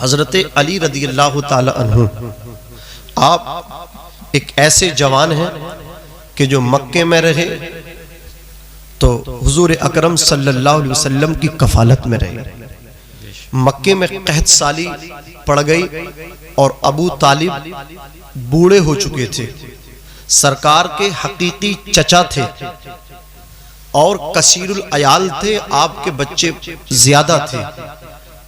हजरत अली रदी अल्लाह ताला अन्हु आप एक ऐसे जवान हैं कि जो मक्के में रहे तो हुजूर अकरम सल्लल्लाहु अलैहि वसल्लम की कफालत में रहे। मक्के में कहत साली पड़ गई और अबू तालिब बूढ़े हो चुके थे, सरकार के हकीकी चचा थे और कसीरुल अयाल थे, आपके बच्चे ज्यादा थे।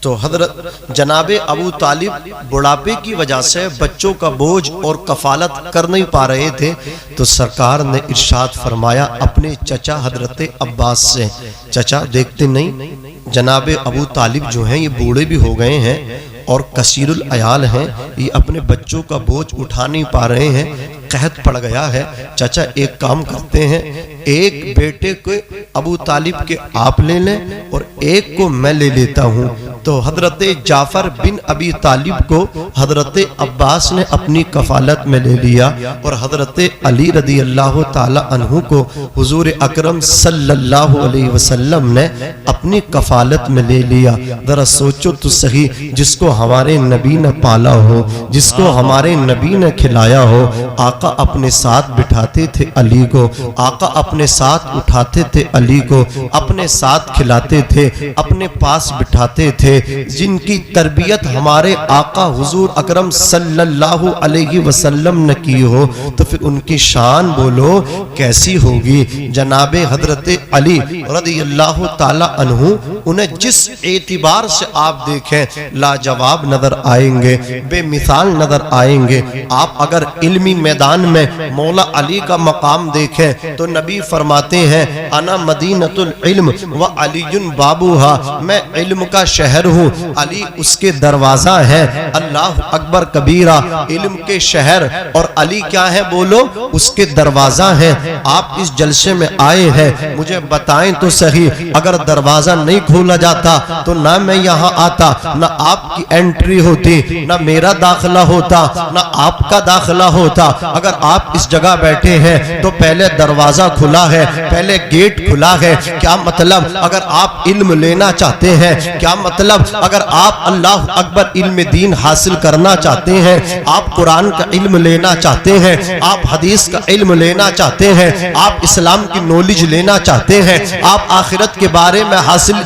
तो हजरत जनाबे अबू तालिब बुढ़ापे की वजह से बच्चों का बोझ और कफालत कर नहीं पा रहे थे। तो सरकार ने इरशाद फरमाया अपने चचा हजरत अब्बास से, चचा देखते नहीं जनाबे अबू तालिब जो हैं ये बूढ़े भी हो गए हैं और कसीरुल अयाल हैं, ये अपने बच्चों का बोझ उठा नहीं पा रहे हैं, कहत पड़ गया है। चाचा एक काम करते हैं, एक बेटे को अबू तालिब के आप ले लें और एक को मैं ले लेता हूँ। तो हजरत जाफर बिन अबी तालिब को हजरत अब्बास ने अपनी कफालत में ले लिया और हजरत अली रदी अल्लाह ताला अन्हु को हुजूर अकरम सल्लल्लाहु अलैहि वसल्लम ने अपनी कफालत में ले लिया। जरा सोचो तो सही, जिसको हमारे नबी ने पाला हो, जिसको हमारे नबी ने खिलाया हो, आका अपने साथ बिठाते थे अली को, आका अपने साथ उठाते थे अली को, अपने साथ खिलाते थे, अपने पास बिठाते थे। जिनकी तरबियत हमारे आका हुजूर अकरम सल्लल्लाहु अलैहि वसल्लम ने की हो तो फिर उनकी शान बोलो कैसी होगी। जनाबे हजरत अली रज़ियल्लाहु ताला अन्हु उन्हें जिस एतिबार से आप देखें लाजवाब नजर आएंगे, बेमिसाल नजर आएंगे। आप अगर इल्मी मैदान में मौला अली का मकाम देखें तो नबी फरमाते हैं अना मदीनतुल इल्म व अलीयुन बाबूहा, मैं इल्म का शहर हूँ, अली उसके दरवाजा है। अल्लाह अकबर कबीरा, इल्म के शहर और अली क्या है बोलो उसके दरवाजा है। आप इस जलसे में आए हैं, मुझे बताएं तो सही, अगर दरवाजा नहीं खोला जाता तो ना मैं यहाँ आता, ना आपकी एंट्री होती, ना मेरा दाखिला होता, ना आपका दाखिला होता। अगर आप इस जगह बैठे हैं तो पहले दरवाजा खुला है, पहले गेट खुला है। क्या मतलब अगर आप इल्म लेना चाहते हैं, क्या मतलब अगर आप अल्लाह अकबर इल्म दीन हासिल करना चाहते हैं, आप कुरान का इल्म लेना चाहते हैं, आप हदीस का इल्म लेना चाहते हैं, आप इस्लाम की नॉलेज लेना चाहते हैं, आप आखिरत के बारे में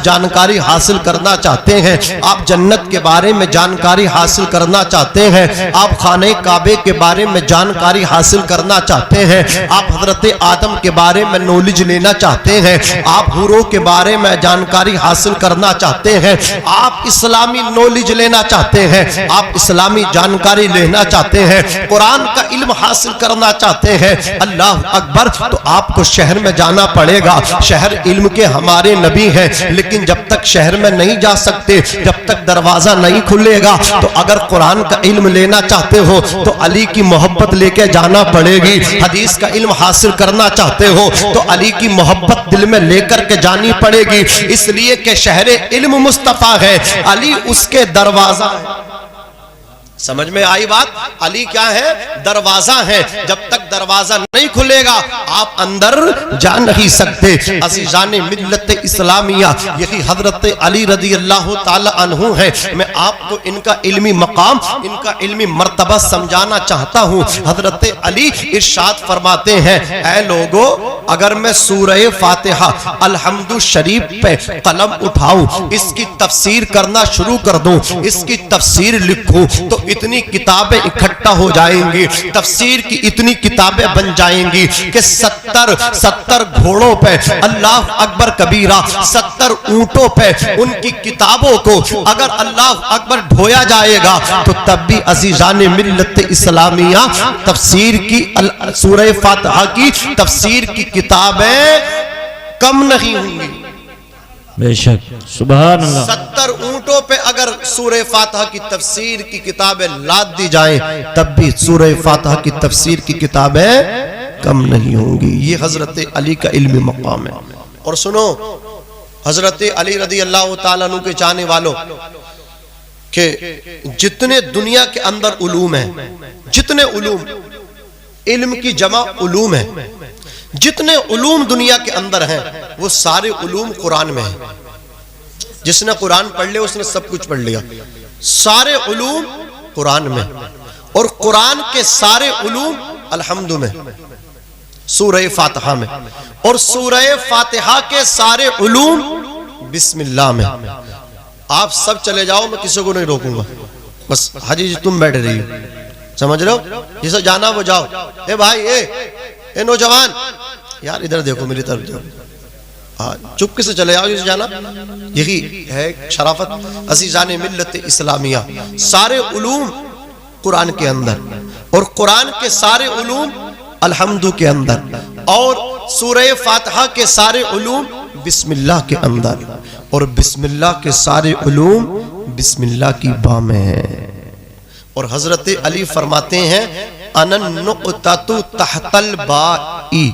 जानकारी हासिल करना चाहते हैं, आप जन्नत के बारे में जानकारी हासिल करना चाहते हैं, आप खाने काबे के बारे में जानकारी हासिल करना चाहते हैं, आप हजरत आदम के बारे में नॉलेज लेना चाहते हैं, आप हुरों के बारे में जानकारी हासिल करना चाहते हैं, आप इस्लामी नॉलेज लेना चाहते हैं, आप इस्लामी जानकारी लेना चाहते हैं, कुरान का इल्म हासिल करना चाहते हैं, अल्लाह अकबर, तो आपको शहर में जाना पड़ेगा। शहर इल्म के हमारे नबी हैं, लेकिन जब तक शहर में नहीं जा सकते, जब तक दरवाजा नहीं खुलेगा, तो अगर कुरान का इल्म लेना चाहते हो तो अली की मोहब्बत लेके जाना पड़ेगी। हदीस का इल्म हासिल करना चाहते हो तो अली की मोहब्बत दिल में लेकर के जानी पड़ेगी, इसलिए कि शहर इल्म मुस्तफा है, अली उसके दरवाजा है। समझ में आई बात? अली क्या है? दरवाजा है। जब तक दरवाजा नहीं खुलेगा आप अंदर जा नहीं सकते। अज़ीज़ाने मिल्लत इस्लामिया, यही हजरत अली रज़ी अल्लाह ताला अन्हु है। मैं आपको इनका इल्मी मकाम, इनका इल्मी मर्तबा समझाना चाहता हूँ। हजरत अली इरशाद फरमाते हैं, ऐ लोगो, अगर मैं सूरह फातिहा अलहम्दु शरीफ पे कलम उठाऊं, इसकी तफसीर करना शुरू कर दूं, इसकी तफसीर लिखूं, तो इतनी किताबें इकट्ठा हो जाएंगी, तफसीर की इतनी किताबें बन जाएंगी कि 70 घोड़ों पे, अल्लाह अकबर कबीरा, 70 ऊंटों पे उनकी किताबों को अगर अल्लाह अकबर ढोया जाएगा तो तब भी अज़ीज़ाने मिल्लत इस्लामिया तफसीर की सूरह फातिहा की तफसीर की किताबें कम नहीं होंगी। बेशक, सुभान अल्लाह। 70 ऊंटों पे अगर सूरह फातिहा की तफसीर की किताबें लाद दी जाएं तब भी सूरह फातिहा की तफसीर की किताबें कम नहीं होंगी। ये हजरत अली का इल्मी मकाम है। और सुनो, हजरत अली रज़ी अल्लाह ताला अन्हु के चाहने वालों के जितने दुनिया के अंदर उलूम है, जितने उलूम, इल्म की जमा उलूम है, जितने उलूम दुनिया के अंदर हैं वो सारे उलूम कुरान में हैं। जिसने कुरान पढ़ लिया उसने सब कुछ पढ़ लिया। सारे उलूम कुरान में, और कुरान के सारे उलूम अल्हम्दु में, सूरह फातिहा में, और सूरह फातिहा के सारे उलूम बिस्मिल्लाह में। आप सब चले जाओ, मैं किसी को नहीं रोकूंगा, बस हाजी जी तुम बैठे रही हो, समझ रहे हो, जिसे जाना वो जाओ। ए भाई, ए नौजवान, यार इधर देखो, मेरी तरफ देखो, हाँ चुपके से चले जाओ जिसे जाना। यही है शराफत अज़ीज़ाने मिल्लत इस्लामिया। सारे उलूम कुरान के अंदर, और कुरान के सारे उलूम अल्हम्दु के अंदर, और सूरह फातिहा के सारे उलूम बिस्मिल्लाह के अंदर, और बिस्मिल्लाह के सारे उलूम बिस्मिल्लाह की बा में है। और हजरत अली फरमाते हैं अनन नुक़्ततु तहतल बाई,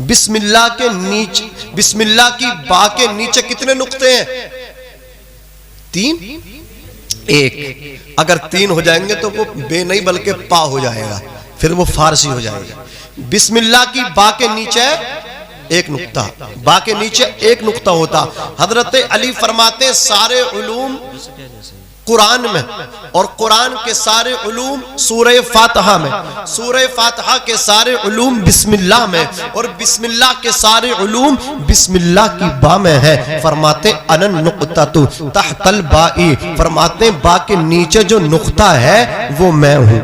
बिस्मिल्लाह के नीचे, बिस्मिल्लाह की बा के नीचे कितने नुक्ते हैं? 3। 1 अगर 3 हो जाएंगे तो वो बे नहीं बल्कि पा हो जाएगा, फिर वो फारसी हो जाएगा। बिस्मिल्लाह की बा के नीचे 1 नुक्ता, बा के नीचे 1 नुक्ता होता। हजरत अली फरमाते सारे उलूम कुरान में, और कुरान के सारे उलूम सूरह फातिहा में, सूरह फातिहा के सारे उलूम बिस्मिल्लाह में, और बिस्मिल्लाह के सारे उलूम बिस्मिल्लाह की बा में है। फरमाते अनन नुक़्ततु तहतल बाई, फरमाते बा के नीचे जो नुक्ता है वो मैं हूं।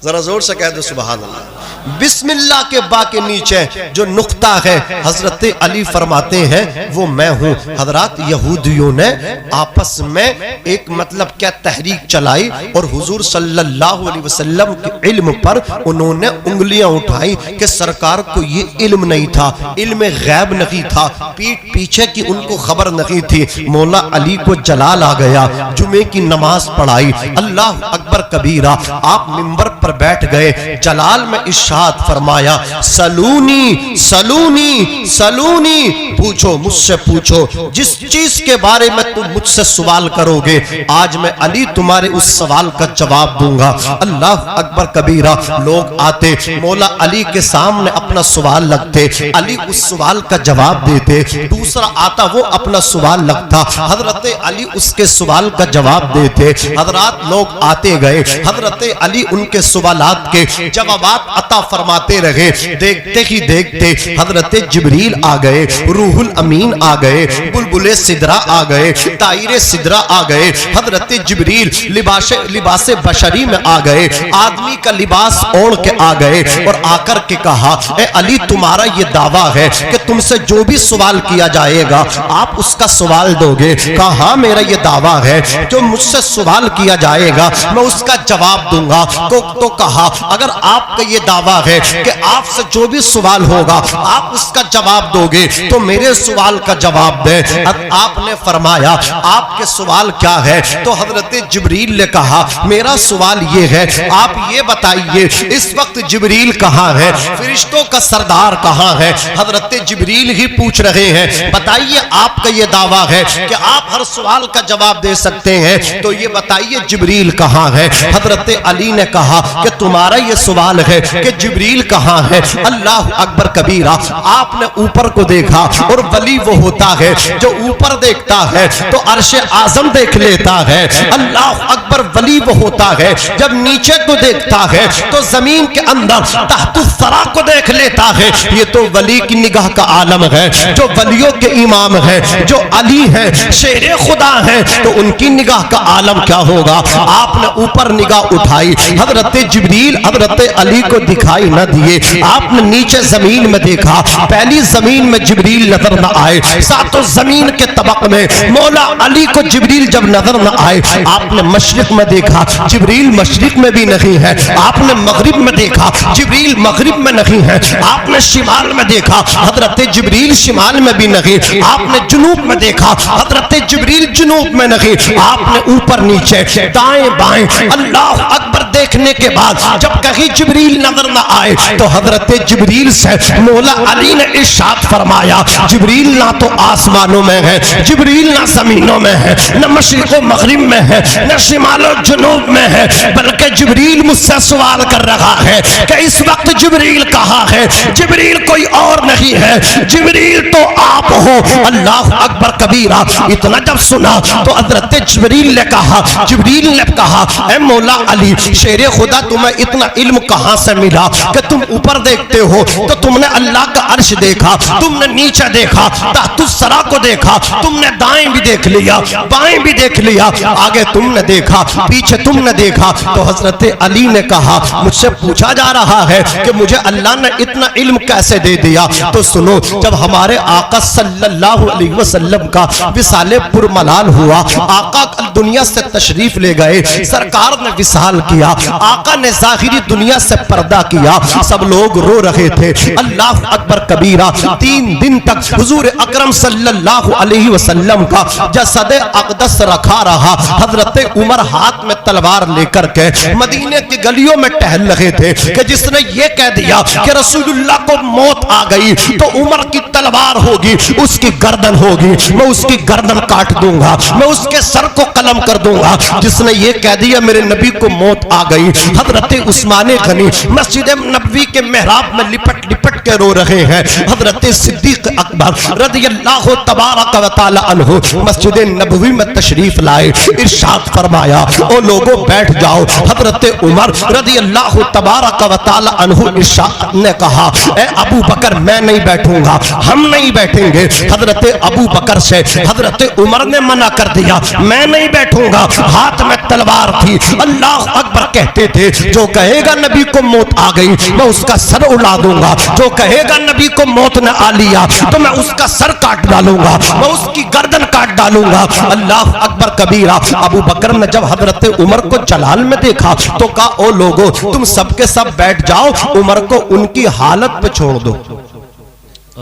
जरा जोर से कह दो सुभान अल्लाह। बिस्मिल्लाह के बा के नीचे जो नुक्ता है, हजरत अली फरमाते हैं वो मैं हूं। हजरात यहूदियों ने आपस में एक मतलब क्या तहरीक चलाई, और हुजूर सल्लल्लाहु अलैहि वसल्लम के इल्म पर उन्होंने उंगलियां उठाई कि सरकार को ये इल्म नहीं था, इल्म गैब नहीं था, पीठ पीछे की उनको खबर नहीं थी। मौला अली को जलाल आ गया, जुमे की नमाज पढ़ाई, अल्लाह अकबर कबीरा, आप मिंबर पर बैठ गए, जलाल में इरशाद फरमाया सलूनी सलूनी सलूनी, पूछो मुझसे पूछो, जिस चीज के बारे में तुम मुझसे सवाल करोगे आज मैं अली तुम्हारे उस सवाल का जवाब दूंगा। अल्लाह अकबर कबीरा। लोग आते, मौला अली के सामने अपना सवाल रखते, अली उस सवाल का जवाब देते, दूसरा आता वो अपना सवाल रखता, हजरत अली उसके सवाल का जवाब देते। हजरात लोग आते गए, हजरत अली उनके सवालात के जवाबात अता फरमाते रहे। देखते ही देखते हजरत जिब्रील आ गए, रूहुल अमीन आ गए, बुलबुले सिदरा आ गए, ताइरे सिदरा आ गए। हजरत जिब्रील लिबासे बशरी में आ गए, आदमी का लिबास ओढ़ के आ गए, और आकर के कहा ए अली तुम्हारा ये दावा है कि तुमसे जो भी सवाल किया जाएगा आप उसका सवाल दोगे? कहा हाँ मेरा ये दावा है, जो मुझसे सवाल किया जाएगा मैं उसका जवाब दूंगा। तो कहा अगर आपका ये दावा है कि आपसे जो भी सवाल होगा आप उसका जवाब दोगे तो मेरे सवाल का जवाब दे। अब आपने फरमाया आपके सवाल क्या है? तो हजरत जिब्रील ने कहा मेरा सवाल ये है, आप ये बताइए इस वक्त जिब्रील कहाँ है, फरिश्तों का सरदार कहाँ है? हजरत जिब्रील ही पूछ रहे हैं बताइए आपका ये दावा है कि आप हर सवाल का जवाब दे सकते हैं, तो ये बताइए जिब्रील कहाँ है? हजरत अली ने कहा कि तुम्हारा ये सवाल है कि जिब्रील कहाँ है? अल्लाह अकबर कबीरा। आपने ऊपर को देखा, और वली वो होता है जो ऊपर देखता है तो अर्शे आजम देख लेता है। अल्लाह अकबर वली वो होता है जब नीचे को देखता है तो जमीन के अंदर तहतुस सरा को देख लेता है। ये तो वली की निगाह का आलम है, जो वलियों के इमाम है, जो अली है, शेरे खुदा है, तो उनकी निगाह का आलम क्या होगा? आपने ऊपर निगाह उठाई, हजरत जिब्रील हजरत अली को दिखाई न दिए, आपने नीचे जमीन में देखा, पहली जमीन में जिब्रील नजर न आए, सातों जमीन के तबक में मौला अली को जिब्रील जब नजर न आए, आपने मशरिक में देखा जिब्रील मशरिक में भी नहीं है, आपने मगरिब में देखा जिब्रील मगरिब में नहीं है, आपने शिमाल में देखा हजरत जिब्रील शिमाल में भी नहीं, आपने जुनूब में देखा हजरत जिब्रील जुनूब में नहीं, आपने ऊपर नीचे दाएं बाएं अल्लाह अकबर देखने के बाद जब कहीं जिब्रील नजर न आए तो हजरत जिब्रील से मौला अली ने इरशाद फरमाया, जिब्रील ना तो आसमानों में है, जिब्रील ना जमीनों में है, न मशरिक़ मगरिब में है, न शिमाल और जुनूब में है, बल्कि जिब्रील मुझसे सवाल कर रहा है कि इस वक्त जिब्रील कहाँ है? जिब्रील कोई और नहीं है, जिब्रील तो आप हो। अल्लाह अकबर कबीरा। इतना जब सुना तो हजरत जिब्रील ने कहा, जिब्रील ने कहा, ऐ मौला अली, शेरे खुदा तुम्हें इतना इल्म कहाँ से मिला कि तुम ऊपर देखते हो तो तुमने अल्लाह का अर्श देखा, तुमने नीचे देखा, ताहतुस्सरा को देखा, तुमने दाएं भी देख लिया, बाएं भी देख लिया, आगे तुमने देखा, पीछे तुमने देखा। तो हजरत अली ने कहा, मुझसे पूछा जा रहा है कि मुझे अल्लाह ने इतना इल्म कैसे दे दिया? तो सुनो, जब हमारे आका सल्लल्लाहु अलैहि वसल्लम का विसाले पुरमलाल हुआ, आका दुनिया से तशरीफ ले गए, सरकार ने विसाल किया, आका ने ज़ाहिरी दुनिया से पर्दा किया, सब लोग रो रहे थे। अल्लाह अकबर कबीरा। 3 दिन तक हुजूर अकरम सल्लल्लाहु अलैहि वसल्लम का जसद अक़दस रखा रहा। हजरत उमर हाथ में तलवार लेकर के मदीने की गलियों में टहल रहे थे कि जिसने ये कह दिया कि रसूलुल्लाह को मौत आ गई तो उमर की तलवार होगी, उसकी गर्दन होगी, मैं उसकी गर्दन काट दूंगा, मैं उसके सर को कलम कर दूंगा। जिसने ये कह दिया मेरे नबी को मौत आ गई, हजरत उस्मान गनी मस्जिद नबवी के मेहराब में लिपट लिपट के रो रहे हैं। हजरत सिद्दीक अकबर रज़ियल्लाहु तबारक व तआला अन्हु मस्जिद नबवी में तशरीफ लाए, इरशाद फरमाया, ओ लोगों बैठ जाओ। हजरत उमर रज़ियल्लाहु तबारक व तआला अन्हु इरशाद ने कहा, ए अबू बकर मैं नहीं बैठूंगा, हम नहीं बैठेंगे। हजरत अबू बकर से हजरत उमर ने मना कर दिया, मैं नहीं बैठूंगा, हाथ में तलवार थी। अल्लाह अकबर कहते थे, जो कहेगा नबी को मौत आ गई मैं उसका सर उड़ा दूंगा, जो कहेगा नबी को मौत न आ लिया तो मैं उसका सर काट डालूंगा, मैं उसकी गर्दन काट डालूंगा। अल्लाह अकबर कबीरा। अबू बकर ने जब हजरत उमर को जलाल में देखा तो कहा, ओ लोगों तुम सबके सब बैठ जाओ, उमर को उनकी हालत पे छोड़ दो।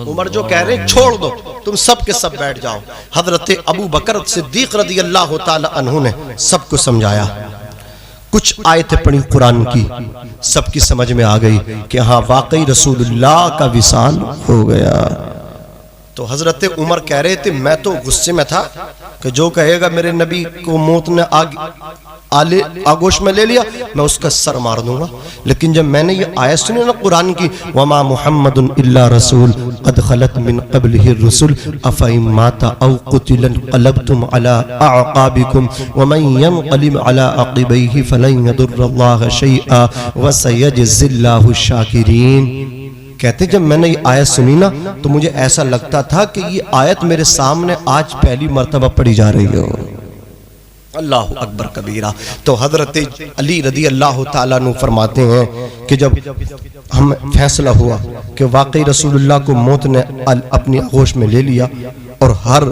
उमर जो कह रहे छोड़ दो, तुम सब के सब बैठ जाओ। हजरत अबू बकर सिद्दीक रज़ियल्लाहु ताला अन्हु ने सबको समझाया। कुछ आयतें पढ़ी कुरान की, सबकी समझ में आ गई कि हाँ वाकई रसूलुल्लाह का विसाल हो गया। तो हजरत उमर कह रहे थे, मैं तो गुस्से में था कि जो कहेगा मेरे नबी को मौत ने आगोश में ले लिया मैं उसका सर मार दूंगा। लेकिन जब मैंने ये आयत सुनी ना कुरान की, वमा मुहम्मदुन इल्ला रसूल कद खलत मिन क़ब्लिहि रुसुल अफ़इन माता औ क़ुतिला क़लबतुम अला अअक़ाबिकुम व मन यनक़लिब अला अक़िबैहि फ़लन यदुर्रल्लाह शैअन व सयजज़िल्लाहु शाकिरीन। कहते जब मैंने ये आयत सुनी ना तो मुझे ऐसा लगता था कि ये आयत मेरे सामने आज पहली मर्तबा पढ़ी जा रही हो। अल्लाह अकबर कबीरा। तो हजरत अली रज़ी अल्लाह ताला अन्हु फरमाते हैं कि जब हम फैसला हुआ कि वाकई रसूलुल्लाह को मौत ने अपनी आगोश में ले लिया और हर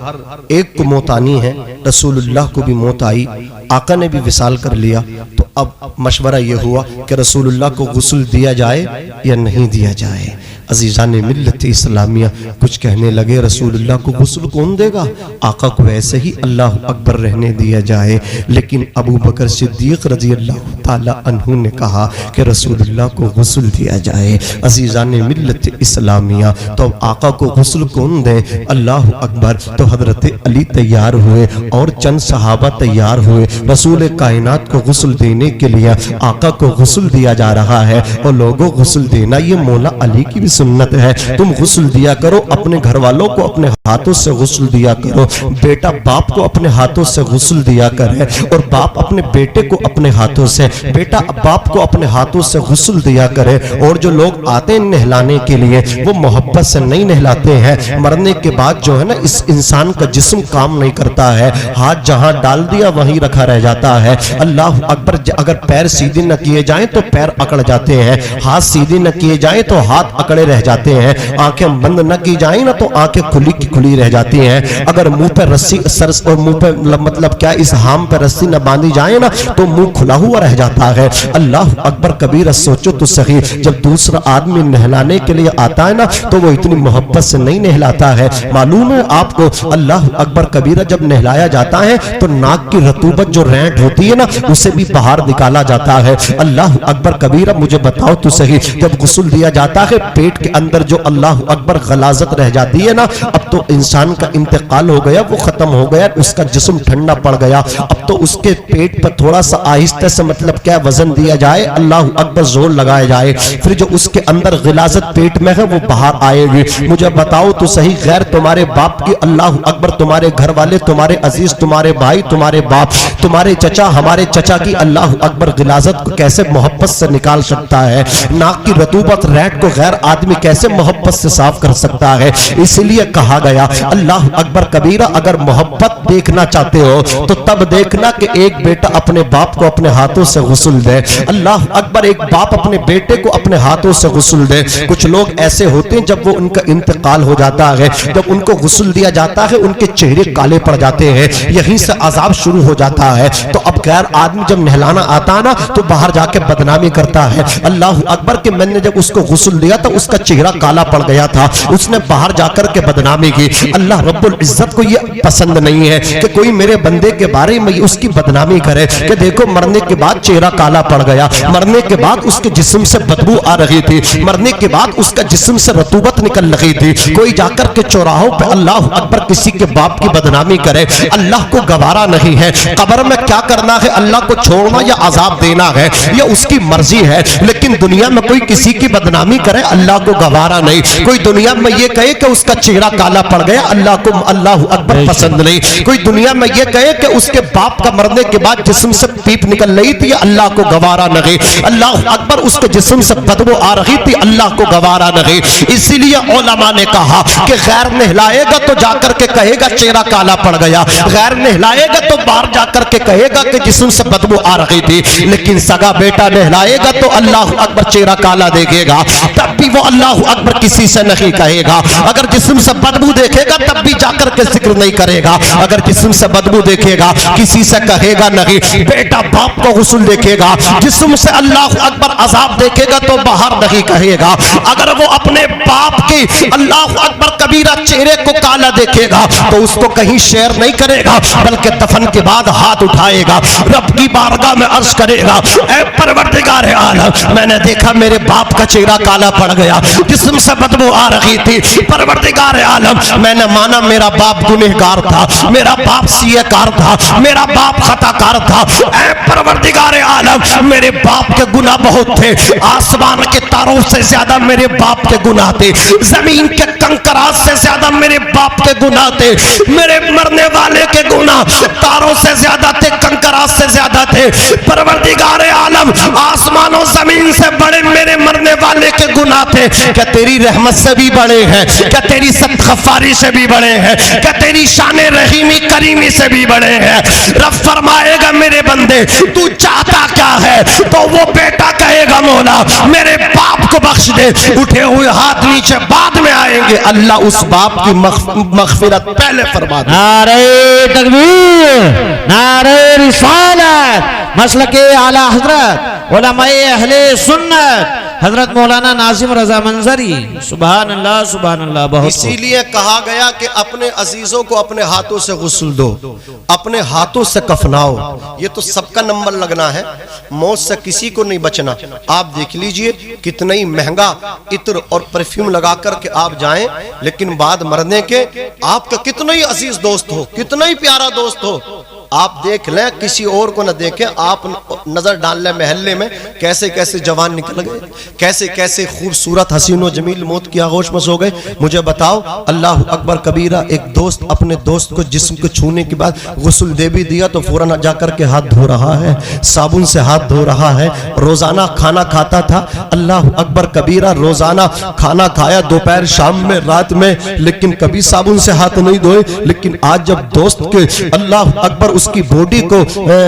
एक को मौत आनी है, रसूलुल्लाह को भी मौत आई, आका ने भी विसाल कर लिया, तो अब मशवरा ये हुआ कि रसूलुल्लाह को गुस्ल दिया जाए या नहीं दिया जाए। अजीज़ान मिल्लत इस्लामिया कुछ कहने लगे, रसूलुल्लाह को गुस्ल कौन देगा, आका को ऐसे ही अल्लाह अकबर रहने दिया जाए। लेकिन अबू बकर सिद्दीक रज़ियल्लाहु ताला अन्हु ने कहा कि रसूलुल्लाह को गुस्ल दिया जाए। अजीज़ान मिल्लत इस्लामिया, तो आका को गुस्ल कौन दे, अल्लाह अकबर। तो हजरत अली तैयार हुए और चंद सहाबा तैयार हुए, रसूल कायनात को गुस्ल देने के लिए आका को गुस्ल दिया जा रहा है। और लोगों गुस्ल देना ये मौला अली की भी सुन्नत है, तुम गुस्ल दिया करो, अपने घर वालों को अपने हाथों से गुस्ल दिया करो, बेटा बाप को अपने हाथों से गुस्ल दिया करे और बाप अपने बेटे को अपने हाथों से, बेटा बाप को अपने हाथों से गुस्ल दिया करे। और जो लोग आते हैं नहलाने के लिए वो मोहब्बत से नहीं नहलाते हैं, मरने के बाद जो है ना इस इंसान का जिस्म काम नहीं करता है, हाथ जहां डाल दिया वहीं रखा रह जाता है। अल्लाह अकबर। अगर पैर सीधे न किए जाएं तो पैर अकड़ जाते हैं, हाथ सीधे न किए जाएं तो हाथ अकड़े रह जाते हैं। आंखें बंद न की जाए ना तो आंखें खुली की खुली रह जाती हैं। अगर मुंह पे रस्सी सर और मुंह पे मतलब क्या इस हाम पे रस्सी न बांधी जाए ना तो मुंह खुला हुआ रह जाता है। अल्लाह अकबर कबीरा। सोचो तो सही, जब दूसरा आदमी नहलाने के लिए आता है ना तो वो इतनी मोहब्बत से नहीं नहलाता है। मालूम है आपको, अल्लाह अकबर कबीरा जब नहलाया जाता है तो नाक की रतूबत जो रैंट होती है ना उसे भी बाहर निकाला जाता है। अल्लाह अकबर कबीरा। मुझे बताओ तो सही, जब गुस्ल दिया जाता है पेट के अंदर जो अल्लाह अकबर गलाजत रह जाती है ना, अब तो इंसान का इंतकाल हो गया, वो खत्म हो गया, उसका जिस्म ठंडा पड़ गया। अब तो उसके पेट पर थोड़ा सा आहिस्ते से मतलब क्या वजन दिया जाए, अल्लाह अकबर जोर लगाया जाए, फिर जो उसके अंदर गिलाजत पेट में है वो बाहर आएगी। मुझे बताओ तो सही, गैर तुम्हारे बाप की अल्लाह अकबर, तुम्हारे घर वाले, तुम्हारे अजीज, तुम्हारे भाई, तुम्हारे बाप, तुम्हारे चचा, हमारे चचा की अल्लाह अकबर गिलाजत को कैसे मोहब्बत से निकाल सकता है? नाक की रतूबत रैट को गैर आदमी कैसे मोहब्बत से साफ कर सकता है? इसलिए कहा गया अल्लाह अकबर कबीरा, अगर मोहब्बत देखना चाहते हो तो तब देखना कि एक बेटा अपने बाप को अपने हाथों से गुस्ल दे। अल्लाह अकबर, एक बाप अपने बेटे को अपने हाथों से गुस्ल दे। कुछ लोग ऐसे होते हैं जब वो उनका इंतकाल हो जाता है, जब उनको गुस्ल दिया जाता है उनके चेहरे काले पड़ जाते हैं, यहीं से अजाब शुरू हो जाता है। तो अब गैर आदमी जब नहलाना आता है ना तो बाहर जाके बदनामी करता है। अल्लाह अकबर के मैंने जब उसको गुस्ल दिया तो उसका चेहरा काला पड़ गया था, उसने बाहर जाकर के बदनामी की। अल्लाह रब्बुल इज्जत को ये पसंद नहीं है कि कोई मेरे बंदे के बारे में उसकी बदनामी करे कि देखो मरने के बाद चेहरा काला पड़ गया, मरने के बाद उसके जिस्म से बदबू आ रही थी, मरने के बाद उसका जिस्म से रतूबत निकल रही थी। कोई जाकर के चौराहों पे अल्लाह अकबर किसी के बाप की बदनामी करे, अल्लाह को गवारा नहीं है। कब्र में क्या करना है, अल्लाह को छोड़ना या अजाब देना है, यह उसकी मर्जी है। लेकिन दुनिया में कोई किसी की बदनामी करे, अल्लाह को गवारा नहीं। कोई दुनिया में ये कहे कि उसका चेहरा काला पड़ गया, अल्लाह को अल्लाह अकबर पसंद नहीं। कोई दुनिया में ये कहे कि उसके बाप का मरने के बाद जिस्म से पीप निकल रही थी, अल्लाह को गवारा नहीं। अल्लाह अकबर, उसके जिस्म से बदबू आ रही थी, अल्लाह को गवारा नहीं। इसीलिए उलमा ने कहा कि गैर नहलाएगा तो जाकर के कहेगा चेहरा काला पड़ गया, गैर नहलाएगा तो बाहर जाकर के कहेगा कि जिस्म से बदबू आ रही थी। लेकिन सगा बेटा नहलाएगा तो अल्लाह अकबर चेहरा काला देखेगा, तब भी वो अल्लाह अकबर किसी से नहीं कहेगा। अगर जिस्म से बदबू देखेगा तब भी जाकर के जिक्र नहीं करेगा, अगर जिस्म से बदबू देखेगा किसी से कहेगा नहीं। बेटा बाप को गुस्ल देखेगा, जिस्म से अल्लाह अकबर अजाब देखेगा तो बाहर नहीं कहेगा। अगर वो अपने बाप के अल्लाह अकबर कबीरा चेहरे को काला देखेगा तो उसको कहीं शेयर नहीं करेगा, बल्कि दफन के बाद हाथ उठाएगा, रब की बारगाह में अर्ज करेगा, ऐ परवरदिगार आलम, मैंने देखा मेरे बाप का चेहरा काला पड़ गया, जिस्म से बदबू आ रही थी। परवरदिगार आलम, मैंने माना मेरा बाप गुनहगार था, मेरा बाप सियकार था, मेरा बाप खताकार था। ऐ परवरदिगार आलम, मेरे बाप के गुनाह बहुत थे, आसमान के तारों से ज्यादा मेरे बाप के गुनाह थे, जमीन के कंकरात से ज्यादा मेरे बाप के गुनाह थे, मेरे मरने वाले के गुनाह तारों से ज्यादा थे, कंकरात से ज्यादा थे। परवरदिगार आलम, आसमानों जमीन से बड़े मेरे मरने वाले के गुनाह थे। क्या तेरी रहमत से भी बड़े हैं, क्या तेरी सत्गफारी से भी बड़े हैं, क्या तेरी शान रहीमी करीमी से भी बड़े हैं। रब फरमाएगा मेरे बंदे तू चाहता क्या है, तो वो बेटा कहेगा मौला मेरे बाप को बख्श दे, उठे हुए हाथ नीचे बाद में आएंगे, अल्लाह उस बाप की मग़फ़िरत पहले फरमा दे। नारे तकबीर, नारे रिसालत, मसलके आला हजरत उलमाए अहले सुन्नत हजरत मौलाना नाज़िम रज़ा मंजरी, सुभान अल्लाह सुभान अल्लाह। बहुत इसीलिए कहा गया कि अपने अजीजों को अपने हाथों से गुस्ल दो, अपने हाथों से कफनाओ। ये तो सबका नंबर लगना है, मौत से किसी को नहीं बचना। आप देख लीजिए कितना ही महंगा इत्र और परफ्यूम लगा करके आप जाएं, लेकिन बाद मरने के आपका कितना ही अजीज दोस्त हो, कितना ही प्यारा दोस्त हो, आप देख लें किसी और को न देखें, आप नजर डाल लें महल्ले में कैसे कैसे जवान निकल गए, कैसे कैसे खूबसूरत हसीन व जमील मौत की आगोश में सो गए। मुझे बताओ, अल्लाह अकबर कबीरा, एक दोस्त अपने दोस्त को जिस्म को छूने के बाद गुस्ल दे भी दिया तो फौरन जाकर के हाथ धो रहा है, साबुन से हाथ धो रहा है। रोजाना खाना खाता था अल्लाह अकबर कबीरा, रोजाना खाना खाया दोपहर शाम में रात में, लेकिन कभी साबुन से हाथ नहीं धोए। लेकिन आज जब दोस्त के अल्लाह अकबर उसकी बॉडी को,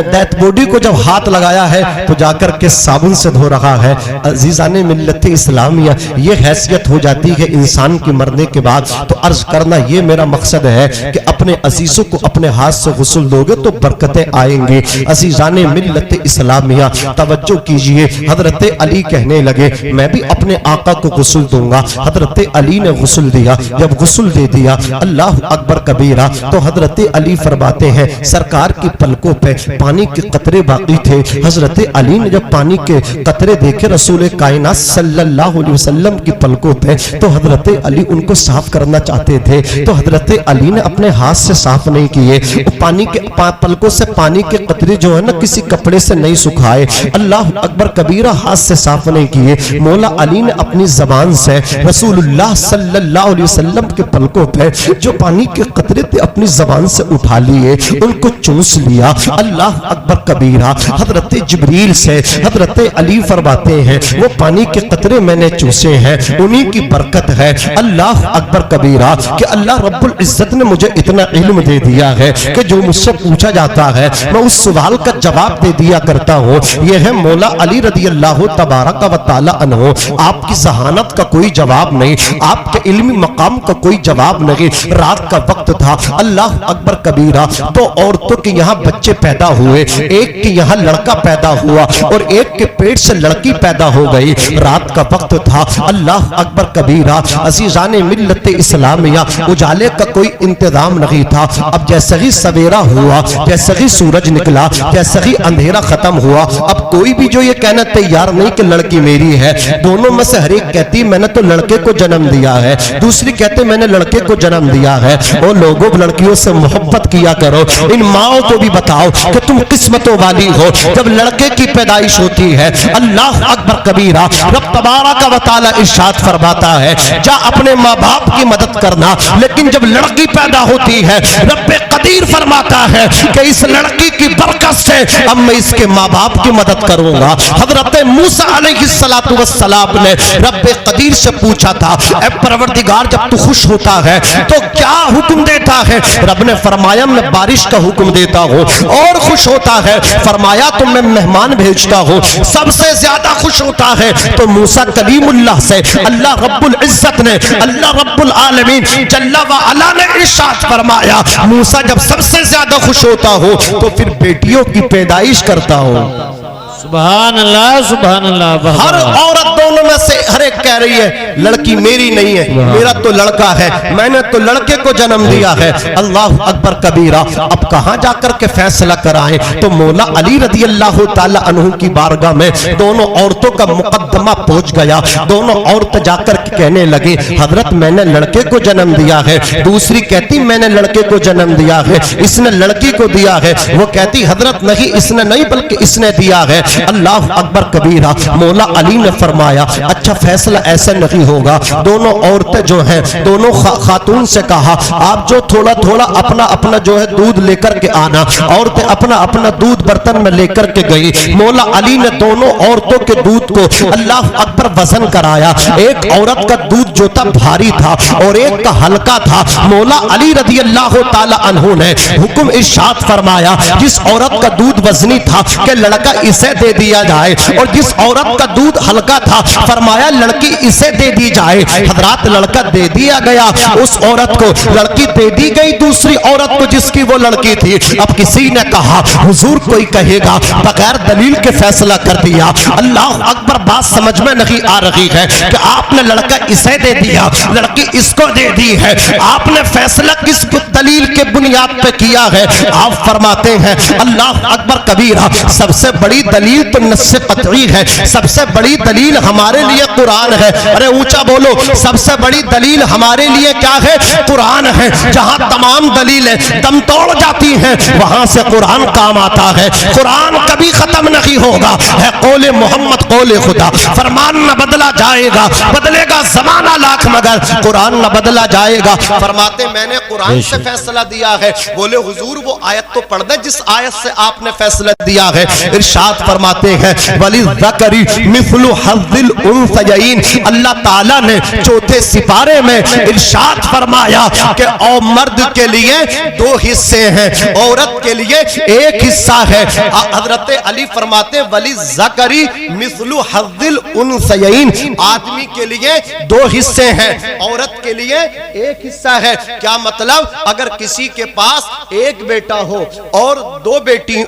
डेथ बॉडी को जब हाथ लगाया है तो जाकर के साबुन से धो रहा है। अजीजाने मिल्लत इस्लामिया, ये हैसियत हो जाती है इंसान की मरने के बाद। तो अर्ज करना ये मेरा मकसद है कि अपने अजीजों को अपने हाथ से गुस्ल दोगे तो बरकतें आएंगी। अजीजाने मिल्लत इस्लामिया तवज्जो कीजिए, हजरत अली कहने लगे मैं भी अपने आका को गुस्ल दूंगा। हजरत अली ने गुस्ल दिया, जब गुस्ल दे दिया अल्लाह अकबर कबीरा, तो हजरत अली फरमाते हैं सरकार की पलकों पे पानी के कतरे बाकी थे। हजरत अली ने जब पानी के कतरे देखे रसूल कायनात सल्लल्लाहु अलैहि वसल्लम की पलकों पे, तो हजरत अली उनको साफ करना चाहते थे, तो हजरत अली ने अपने हाथ से साफ नहीं किए। पानी के पलकों से पानी के कतरे जो है ना किसी कपड़े से नहीं सुखाए, अल्लाह अकबर कबीरा हाथ से साफ नहीं किए। मौला अली ने अपनी जबान से रसूलुल्लाह सल्लल्लाहु अलैहि वसल्लम के पलकों पे जो पानी के कतरे थे अपनी जबान से उठा लिए, उनको चूस लिया। अल्लाह अकबर कबीरा, हजरत जिब्रील से हजरत अली फरमाते हैं वो पानी के कतरे मैंने चूसे हैं, उन्हीं की बरकत है। अल्लाह अकबर कबीरा कि अल्लाह रब्बुल इज्जत ने मुझे इतना इल्म दे दिया है कि जो मुझसे पूछा जाता है मैं उस सवाल का जवाब दे दिया करता हूँ। यह है मौला अली रदी अल्लाह तबारक व तआला अन्हु। आपकी जहानत का कोई जवाब नहीं, आपके इल्मी मकाम का कोई जवाब नहीं। रात का वक्त था, अल्लाह अकबर कबीरा, तो औरतों के यहाँ बच्चे पैदा हुए, एक के यहाँ लड़का पैदा हुआ और एक के पेट से लड़की पैदा हो गई। रात का वक्त था, अल्लाह अकबर कबीरा, अजीजाने मिल्लत इस्लामिया, उजाले का कोई इंतजाम नहीं था। अब जैसे ही सवेरा हुआ, जैसे ही सूरज निकला, जैसे ही अंधेरा खत्म हुआ, अब कोई भी जो ये कहना तैयार नहीं कि लड़की मेरी है। दोनों में से हर एक कहती मैंने तो लड़के को जन्म दिया है, दूसरी कहते मैंने लड़के को जन्म दिया है। और लोगों लड़कियों से मोहब्बत किया करो, इन माओ को भी बताओ कि तुम किस्मतों वाली हो जब लड़के की पैदाइश होती है। अल्लाह अकबर कबीरा, रब तबारक व तआला इरशाद फरमाता है जा अपने माँ बाप की मदद करना, लेकिन जब लड़की पैदा होती है रब कदीर फरमाता है कि इस लड़की की बरकत से अब मैं इसके माँ बाप की मदद करूंगा। हजरत मूसा अलैहिस्सलातु वस्सलाम ने रब कदीर से पूछा था ऐ परवरदिगार जब तू खुश होता है तो क्या हुक्म देता है? रब ने फरमाया मैं बारिश का हुक्म देता हूँ। और खुश होता है फरमाया तो मैं मेहमान भेजता हूँ। सबसे ज्यादा खुश होता है तो मूसा कलीमुल्लाह से अल्लाह रब्बुल इज्जत ने, अल्लाह रब्बुल आलमीन जल्ला व अला ने इरशाद फरमाया मूसा जब सबसे ज्यादा खुश होता हो तो फिर बेटियों की पैदाइश करता हूँ। सुभान अल्लाह, सुभान अल्लाह। हर औरत दोनों में से हर एक कह रही है लड़की मेरी नहीं है, मेरा तो लड़का है, मैंने तो लड़के को जन्म दिया है। अल्लाह अकबर कबीरा, अब कहां जाकर के फैसला कराएं? तो मौला अली रदी अल्लाह ताला अन्हु की बारगाह में दोनों औरतों का मुकद्दमा पहुंच गया। दोनों औरत जाकर के कहने लगे हजरत मैंने लड़के को जन्म दिया है, दूसरी कहती मैंने लड़के को जन्म दिया है, इसने लड़की को दिया है। वो कहती हजरत नहीं इसने नहीं बल्कि इसने दिया है। अल्लाह अकबर कबीरा, मौला अली ने फरमाया अच्छा फैसला ऐसा नहीं होगा। दोनों औरतें जो हैं दोनों खातून से कहा आप जो थोड़ा थोड़ा अपना अपना जो है दूध लेकर के आना। औरतें अपना अपना दूध बर्तन में लेकर के गई। मौला अली ने दोनों औरतों के दूध को अल्लाह अकबर वजन कराया। एक औरत का दूध जो था भारी था और एक का हल्का था। मौला अली रदी अल्लाह ताला अन्हु ने हुक्म इरशाद फरमाया जिस औरत का दूध वजनी था कि लड़का इसे दे दिया जाए और जिस औरत का दूध हल्का था फरमाया लड़की इसे दे दी जाए। हजरात लड़का दे दिया गया उस औरत को, लड़की दे दी गई दूसरी औरत को जिसकी वो लड़की थी। अब किसी ने कहा हुजूर कोई कहेगा बगैर दलील के फैसला कर दिया। अल्लाह अकबर, बात समझ में नहीं आ रही है कि आपने लड़का इसे दे दिया, लड़की इसको दे दी है, आपने फैसला किस दलील के बुनियाद पे किया है? आप फरमाते हैं अल्लाह अकबर कबीरा, सबसे बड़ी दलील तो नस्से कतई है, सबसे बड़ी दलील हमारे लिए कुरान है। अरे ऊंचा बोलो, सबसे बड़ी दलील हमारे लिए क्या है? कुरान है। जहां तमाम दलीलें दम तोड़ जाती हैं वहां से कुरान काम आता है। कुरान कभी खत्म नहीं होगा, है कौले मोहम्मद कौले खुदा। फरमान न बदला जाएगा, बदलेगा जमाना लाख मगर कुरान न बदला जाएगा। फरमाते मैंने कुरान से फैसला दिया है। बोले हुजूर वो आयत तो पढ़ दे जिस आयत से आपने फैसला दिया है। इरशाद फरमाते हैं वली ज़करी मिस्लु हज़्ज़िल उन्सयैन। अल्लाह ताला ने चौथे सिपारे में इरशाद फरमाया कि और मर्द के लिए दो हिस्से हैं, औरत के लिए एक हिस्सा है। हजरत अली फरमाते वली ज़करी मिस्लु हज़्ज़िल उन्सयैन, आदमी के लिए दो हिस्से हैं, औरत के लिए एक हिस्सा है। क्या मतलब? अगर किसी के पास एक बेटा हो और दो बेटी,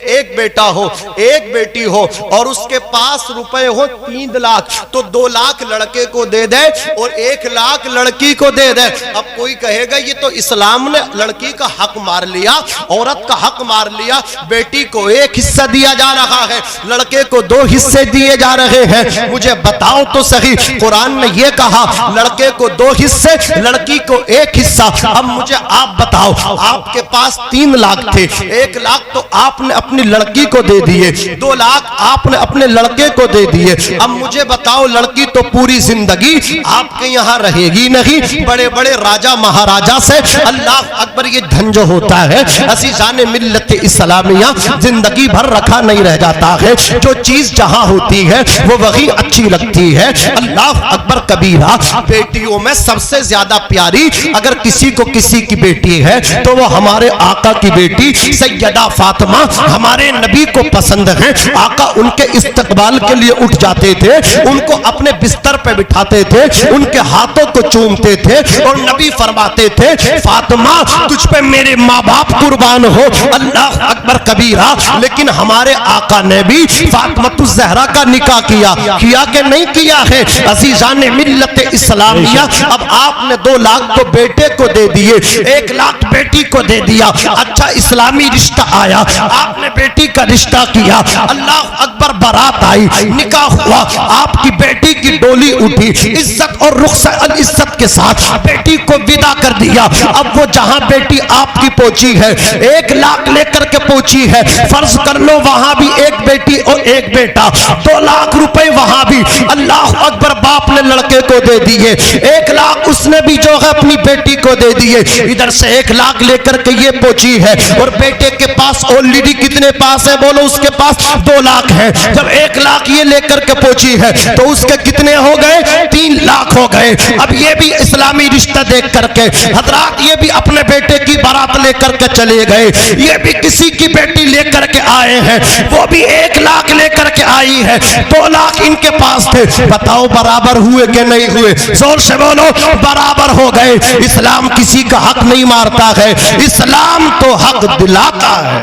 एक बेटा हो, एक बेटी हो और उसके पास रुपए हो 3 लाख, तो 2 लाख लड़के को दे दे और 1 लाख लड़की को दे दे। अब कोई कहेगा ये तो इस्लाम ने लड़की का हक मार लिया, औरत का हक मार लिया। बेटी को एक हिस्सा दिया जा रहा है, लड़के को 2 हिस्से दिए जा रहे हैं। मुझे बताओ तो सही, कुरान ने ये कहा लड़के को 2 हिस्से, लड़की को 1 हिस्सा। अब मुझे आप बताओ, आपके पास 3 लाख थे, 1 लाख तो आपने अपनी लड़की को दे दिए, 2 लाख आपने अपने लड़के को दे दिए। अब मुझे बताओ, लड़की तो पूरी जिंदगी आपके यहाँ रहेगी नहीं। बड़े बड़े राजा महाराजा से अल्लाह अकबर ये धन जो होता है अज़ीज़ान मिल्लत इस्लामिया जिंदगी भर रखा नहीं रह जाता है। जो चीज जहां होती है वो वही अच्छी लगती है। अल्लाह अकबर कबीरा। बेटियों में सबसे ज्यादा प्यारी अगर किसी को किसी की बेटी है तो वो हमारे आका की बेटी सैयदा फातिमा हमारे नबी को पसंद है। आका उनके इस्तकबाल के लिए उठ जाते थे, उनको अपने बिस्तर पे बिठाते थे, उनके हाथों को चूमते थे और नबी फरमाते थे फातिमा तुझ पे मेरे माँ बाप कुर्बान हो। अल्लाह अकबर कबीरा। लेकिन हमारे आका ने भी फातिमा ज़हरा का निकाह किया कि नहीं किया है? अज़ीज़ान मिल्लत इस्लामिया। अब आपने 2 लाख को बेटे को दे दिए, 1 लाख बेटी को दे दिया। अच्छा इस्लामी रिश्ता आया, आपने बेटी का रिश्ता किया, अल्लाह अकबर बारात आई, निकाह हुआ, आपकी बेटी की डोली उठी, इज्जत और रुखसत इज्जत के साथ बेटी को विदा कर दिया। अब वो जहां बेटी आपकी पहुंची है 1 लाख लेकर के पहुंची है, फर्ज कर लो वहां भी एक बेटी और एक बेटा, 2 लाख रुपए वहां भी अल्लाह अकबर बाप ने लड़के को दे दिए, 1 लाख उसने भी जो है अपनी बेटी को दे दिए। इधर से 1 लाख लेकर के ये पहुंची है और बेटे के पास ऑलरेडी कितने पास है बोलो? उसके पास 2 लाख है। जब 1 लाख ये लेकर के पहुंची है तो उसके कितने हो गए? 3 लाख हो गए। अब ये भी इस्लामी रिश्ता देख करके हजरात ये भी अपने बेटे की बारात लेकर के चले गए। ये भी किसी की बेटी लेकर के आए हैं, वो भी 1 लाख लेकर के आई है, 2 लाख इनके पास थे। बताओ बराबर हुए कि नहीं हुए? जोर से बोलो, बराबर हो गए। इस्लाम किसी का हक नहीं मारता है, इस्लाम तो हक दिलाता है।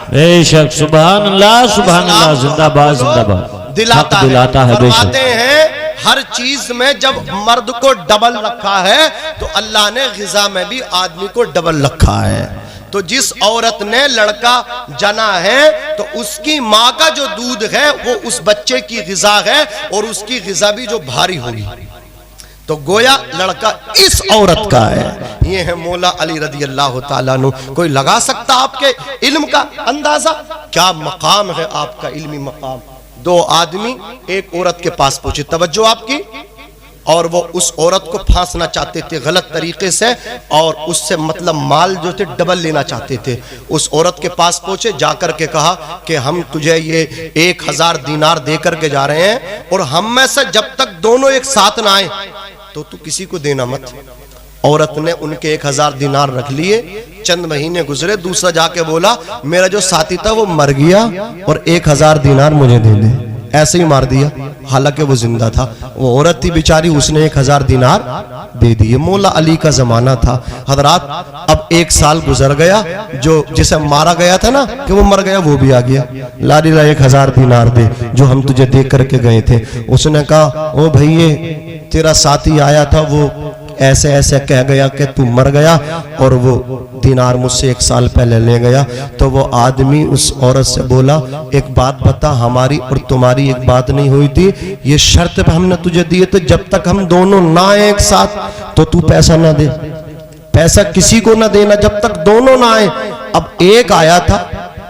बेशक सुभान अल्लाह सुभान अल्लाह, जिंदाबाद जिंदाबाद। दिलाता है। फरमाते हैं हर चीज में जब मर्द को डबल रखा है तो अल्लाह ने ग़िज़ा में भी आदमी को डबल रखा है। तो जिस औरत ने लड़का जना है तो उसकी माँ का जो दूध है वो उस बच्चे की ग़िज़ा है और उसकी ग़िज़ा भी जो भारी होगी। तो गोया लड़का इस औरत का है। ये है मौला अली रज़ी अल्लाह ताला अन्हु। कोई लगा सकता आपके इल्म का अंदाजा? क्या मकाम है आपका इल्मी मकाम। 2 आदमी एक औरत के पास पहुंचे, तवज्जो आपकी, और वो उस औरत को फांसना चाहते थे गलत तरीके से और उससे मतलब माल जो थे डबल लेना चाहते थे। उस औरत के पास पहुंचे, जाकर के कहा कि हम तुझे ये 1000 दीनार दे करके जा रहे हैं और हम में से जब तक दोनों एक साथ ना आए तो तू किसी को देना मत। औरत ने उनके 1000 दीनार रख लिए। चंद महीने गुजरे, दूसरा जाके बोला मेरा जो साथी था वो मर गया और 1000 दीनार मुझे दे दे। ऐसे ही मार दिया, हालांकि वो जिंदा था। वो औरत थी बेचारी, उसने 1000 दीनार दे दिए। मौला अली का जमाना था हजरात। अब 1 साल गुजर गया, जो जिसे मारा गया था ना कि वो मर गया, वो भी आ गया। लाडीला 1000 दीनार दे जो हम तुझे दे करके गए थे। उसने कहा ओ भैये तेरा साथी आया था, वो ऐसे ऐसे कह गया कि तू मर गया और वो दीनार मुझसे 1 साल पहले ले गया। तो वो आदमी उस औरत से बोला एक बात बता, हमारी और तुम्हारी एक बात नहीं हुई थी? ये शर्त पे हमने तुझे दिए तो जब तक हम दोनों ना एक साथ तो तू पैसा ना दे। पैसा किसी को ना देना जब तक दोनों ना आए। अब एक आया था,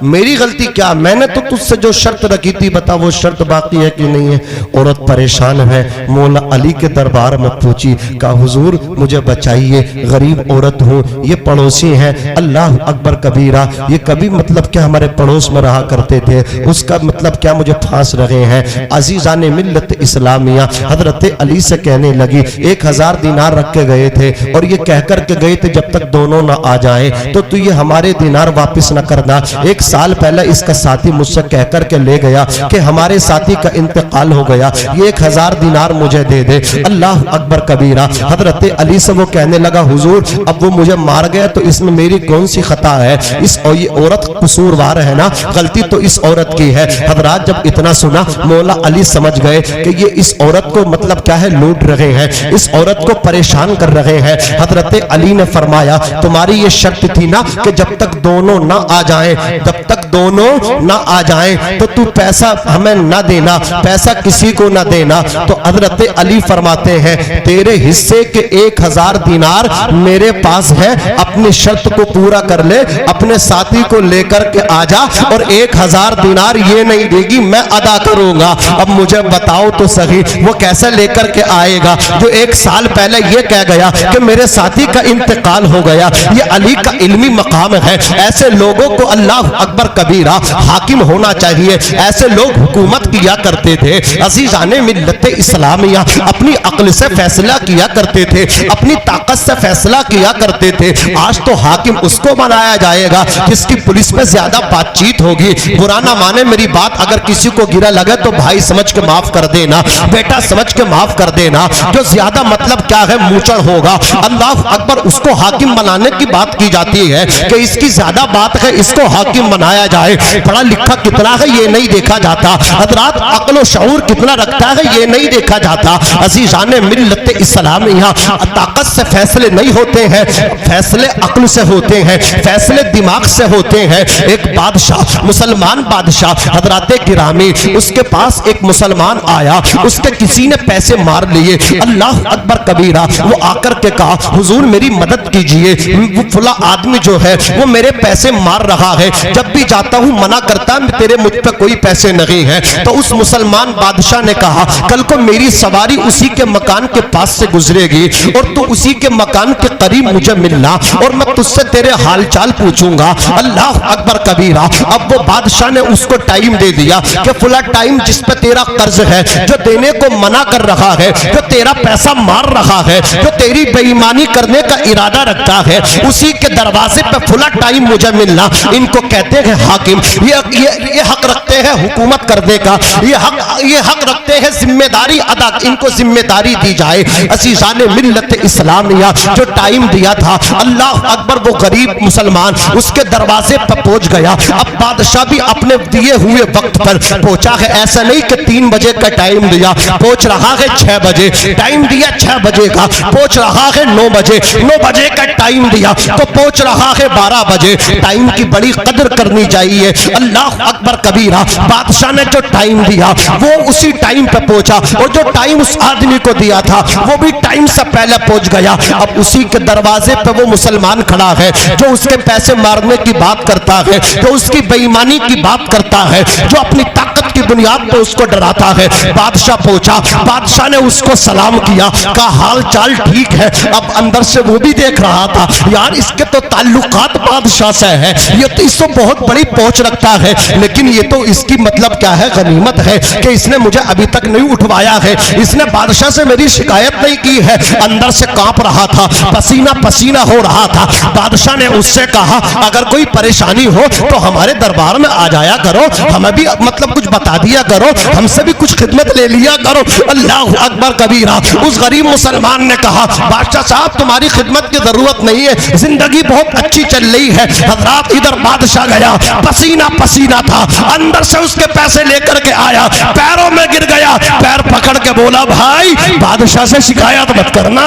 मेरी गलती क्या, मैंने तो तुझसे जो शर्त रखी थी बता वो शर्त बाकी है कि नहीं है। औरत परेशान है, मौला अली के दरबार में पहुंची, कहा हुजूर मुझे बचाइए, गरीब औरत हूँ, ये पड़ोसी हैं, अल्लाह अकबर कबीरा, ये कभी मतलब क्या हमारे पड़ोस में रहा करते थे, उसका मतलब क्या मुझे फांस रहे हैं। अजीजान मिल्लत इस्लामिया हजरत अली से कहने लगी 1000 दिनार रख के गए थे और ये कहकर के गए थे जब तक दोनों ना आ जाए तो तू ये हमारे दिनार वापस न करना। 1 साल पहले इसका साथी मुझसे कहकर के ले गया कि हमारे साथी का इंतकाल हो गया, ये 1000 दिनार मुझे दे दे। अल्लाह अकबर कबीरा। हजरत अली से वो कहने लगा हुजूर अब वो मुझे मार गया तो इसमें मेरी कौन सी खता है, इस और ये औरत कसूरवार है ना, गलती तो इस औरत की है। हजरात जब इतना सुना मौला अली समझ गए कि ये इस औरत को मतलब क्या है लूट रहे हैं, इस औरत को परेशान कर रहे हैं। हजरत अली ने फरमाया तुम्हारी ये शर्त थी ना कि जब तक दोनों ना आ जाएं, जब तक दोनों ना आ जाएं तो तू पैसा हमें ना देना, पैसा किसी को ना देना। तो हजरत अली फरमाते हैं तेरे हिस्से के 1000 दिनार मेरे पास है, अपनी शर्त को पूरा कर ले, अपने साथी को लेकर के आ जा और 1000 दिनार ये नहीं देगी मैं अदा करूंगा। अब मुझे बताओ तो सही वो कैसे लेकर के आएगा जो 1 साल पहले ये कह गया कि मेरे साथी का इंतकाल हो गया। ये अली का इल्मी मकाम है, ऐसे लोगों को अल्लाह अकबर कबीरा हाकिम होना चाहिए, ऐसे लोग हुकूमत किया करते थे। अजीजाने मिल्लत इस्लामिया अपनी अक्ल से फैसला किया करते थे, अपनी ताकत से फैसला किया करते थे। आज तो हाकिम उसको बनाया जाएगा जिसकी पुलिस में ज्यादा बातचीत होगी। बुरा ना माने मेरी बात, अगर किसी को गिरा लगे तो भाई समझ के माफ कर देना, बेटा समझ के माफ कर देना। जो ज्यादा मतलब क्या है मूचड़ होगा, अल्लाह अकबर उसको हाकिम बनाने की बात की जाती है कि इसकी ज्यादा बात है इसको हाकिम बनाया जाए। पढ़ा लिखा कितना है ये नहीं देखा जाता, हजरात अक्ल और शऊर कितना रखता है ये नहीं देखा जाता। अजीजाने मिल्लत इस्लामिया ताकत से फैसले नहीं होते हैं, फैसले अक्ल से होते हैं, फैसले दिमाग से होते हैं। एक बादशाह, मुसलमान बादशाह हजरात गिरामी, उसके पास एक मुसलमान आया, उसके किसी ने पैसे मार लिए। अल्लाह अकबर कबीरा। वो आकर के कहा हुजूर मेरी मदद कीजिए, वो फुला आदमी जो है वो मेरे पैसे मार रहा है, जब भी जाता हूं मना करता तेरे मुझ पे कोई पैसे नहीं है। तो उस मुसलमान बादशाह ने कहा कल को मेरी सवारी उसी के मकान के पास से गुजरेगी और तू उसी के मकान के करीब मुझे मिलना और मैं तुझसे तेरे हालचाल पूछूंगा। अल्लाह अकबर कबीरा। अब वो बादशाह ने उसको टाइम दे दिया कि फुला टाइम जिस पे तेरा कर्ज है, जो देने को मना कर रहा है, जो तेरा पैसा मार रहा है, जो तेरी बेईमानी करने का इरादा रखता है, उसी के दरवाजे पे फुला टाइम मुझे मिलना। इनको कहते हैं हाकिम, ये हक रखते हैं हुकूमत करने का, ये हक रखते हैं जिम्मेदारी अदा, इनको जिम्मेदारी दी जाए। अजीजाने मिल्लत इस्लामिया जो टाइम दिया था अल्लाह अकबर, वो गरीब मुसलमान उसके दरवाजे पर पहुंच गया। अब बादशाह भी अपने दिए हुए वक्त पर पहुंचा है, ऐसा नहीं कि 3 बजे का टाइम दिया, पहुंच रहा है 6 बजे, टाइम दिया 6 बजे का, पहुंच रहा है 9 बजे, 9 बजे का टाइम दिया तो पहुंच रहा है 12 बजे। टाइम की बड़ी कदर करनी चाहिए। अल्लाह अकबर कबीरा। बादशाह ने जो टाइम दिया वो उसी टाइम पे पहुंचा और जो टाइम उस आदमी को दिया था वो भी टाइम से पहले पहुंच गया। अब उसी के दरवाजे पे वो मुसलमान खड़ा है जो उसके पैसे मारने की बात करता है, जो उसकी बेईमानी की बात करता है, जो अपनी ताकत की बुनियाद पर उसको डराता है। बादशाह पहुंचा, बादशाह ने उसको सलाम किया, कहा हाल चाल ठीक है। अब अंदर से वो भी देख रहा था यार इसके तो ताल्लुकात बादशाह से है, ये तो इसको बहुत बड़ी पहुंच रखता है, लेकिन ये तो इसकी मतलब क्या है गनीमत है कि इसने मुझे अभी तक नहीं उठवाया है, इसने बादशाह से मेरी शिकायत नहीं की है। अंदर से कांप रहा था, पसीना पसीना हो रहा था। बादशाह ने उससे कहा अगर कोई परेशानी हो तो हमारे दरबार में आ जाया करो, हमें भी मतलब कुछ बता दिया करो, हमसे भी कुछ खिदमत ले लिया करो। अल्लाह अकबर कबीरा। उस गरीब मुसलमान ने कहा बादशाह साहब तुम्हारी खिदमत की जरूरत नहीं है, जिंदगी बहुत अच्छी चल रही है। हजरात इधर बादशाह गया, पसीना पसीना था, अंदर से उसके पैसे लेकर के आया, पैरों में गिर गया, पैर पकड़ के बोला भाई बादशाह से शिकायत मत करना।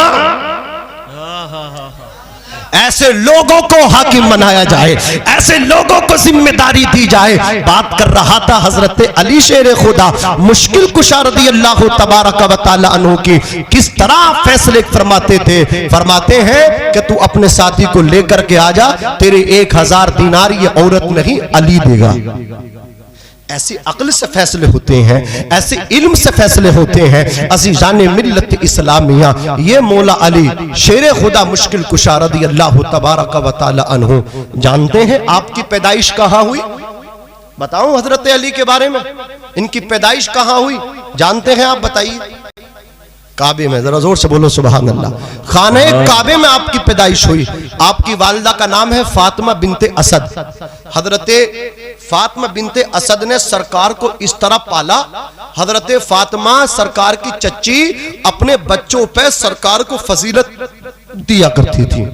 ऐसे लोगों को हाकिम बनाया जाए, ऐसे लोगों को जिम्मेदारी दी जाए। बात कर रहा था हजरत अली शेर खुदा मुश्किल कुशा रज़ी अल्लाह तबारक व तआला अन्हु की, किस तरह फैसले फरमाते थे। फरमाते हैं कि तू अपने साथी को लेकर के आ जा, तेरे 1000 दिनार ये औरत नहीं अली देगा। ऐसी अक्ल से फैसले होते हैं, ऐसे इल्म से फैसले होते हैं। अज़ीज़ान मिल्लत इस्लामिया, ये मौला अली शेर खुदा मुश्किल कुशा रज़ी अल्लाह तबारक व तआला अन्हु। जानते हैं आपकी पैदाइश कहाँ हुई? बताऊं हजरत अली के बारे में, इनकी पैदाइश कहाँ हुई जानते हैं आप? बताइए। काबे में, जरा जोर से बोलो सुभान अल्लाह। खाने काबे में आपकी पैदाइश हुई। आपकी वालिदा का नाम है फातिमा बिनते असद। हजरत फातिमा बिनते असद ने सरकार को इस तरह पाला, हजरत फातिमा सरकार की चच्ची अपने बच्चों पे सरकार को फजीलत दिया करती थी।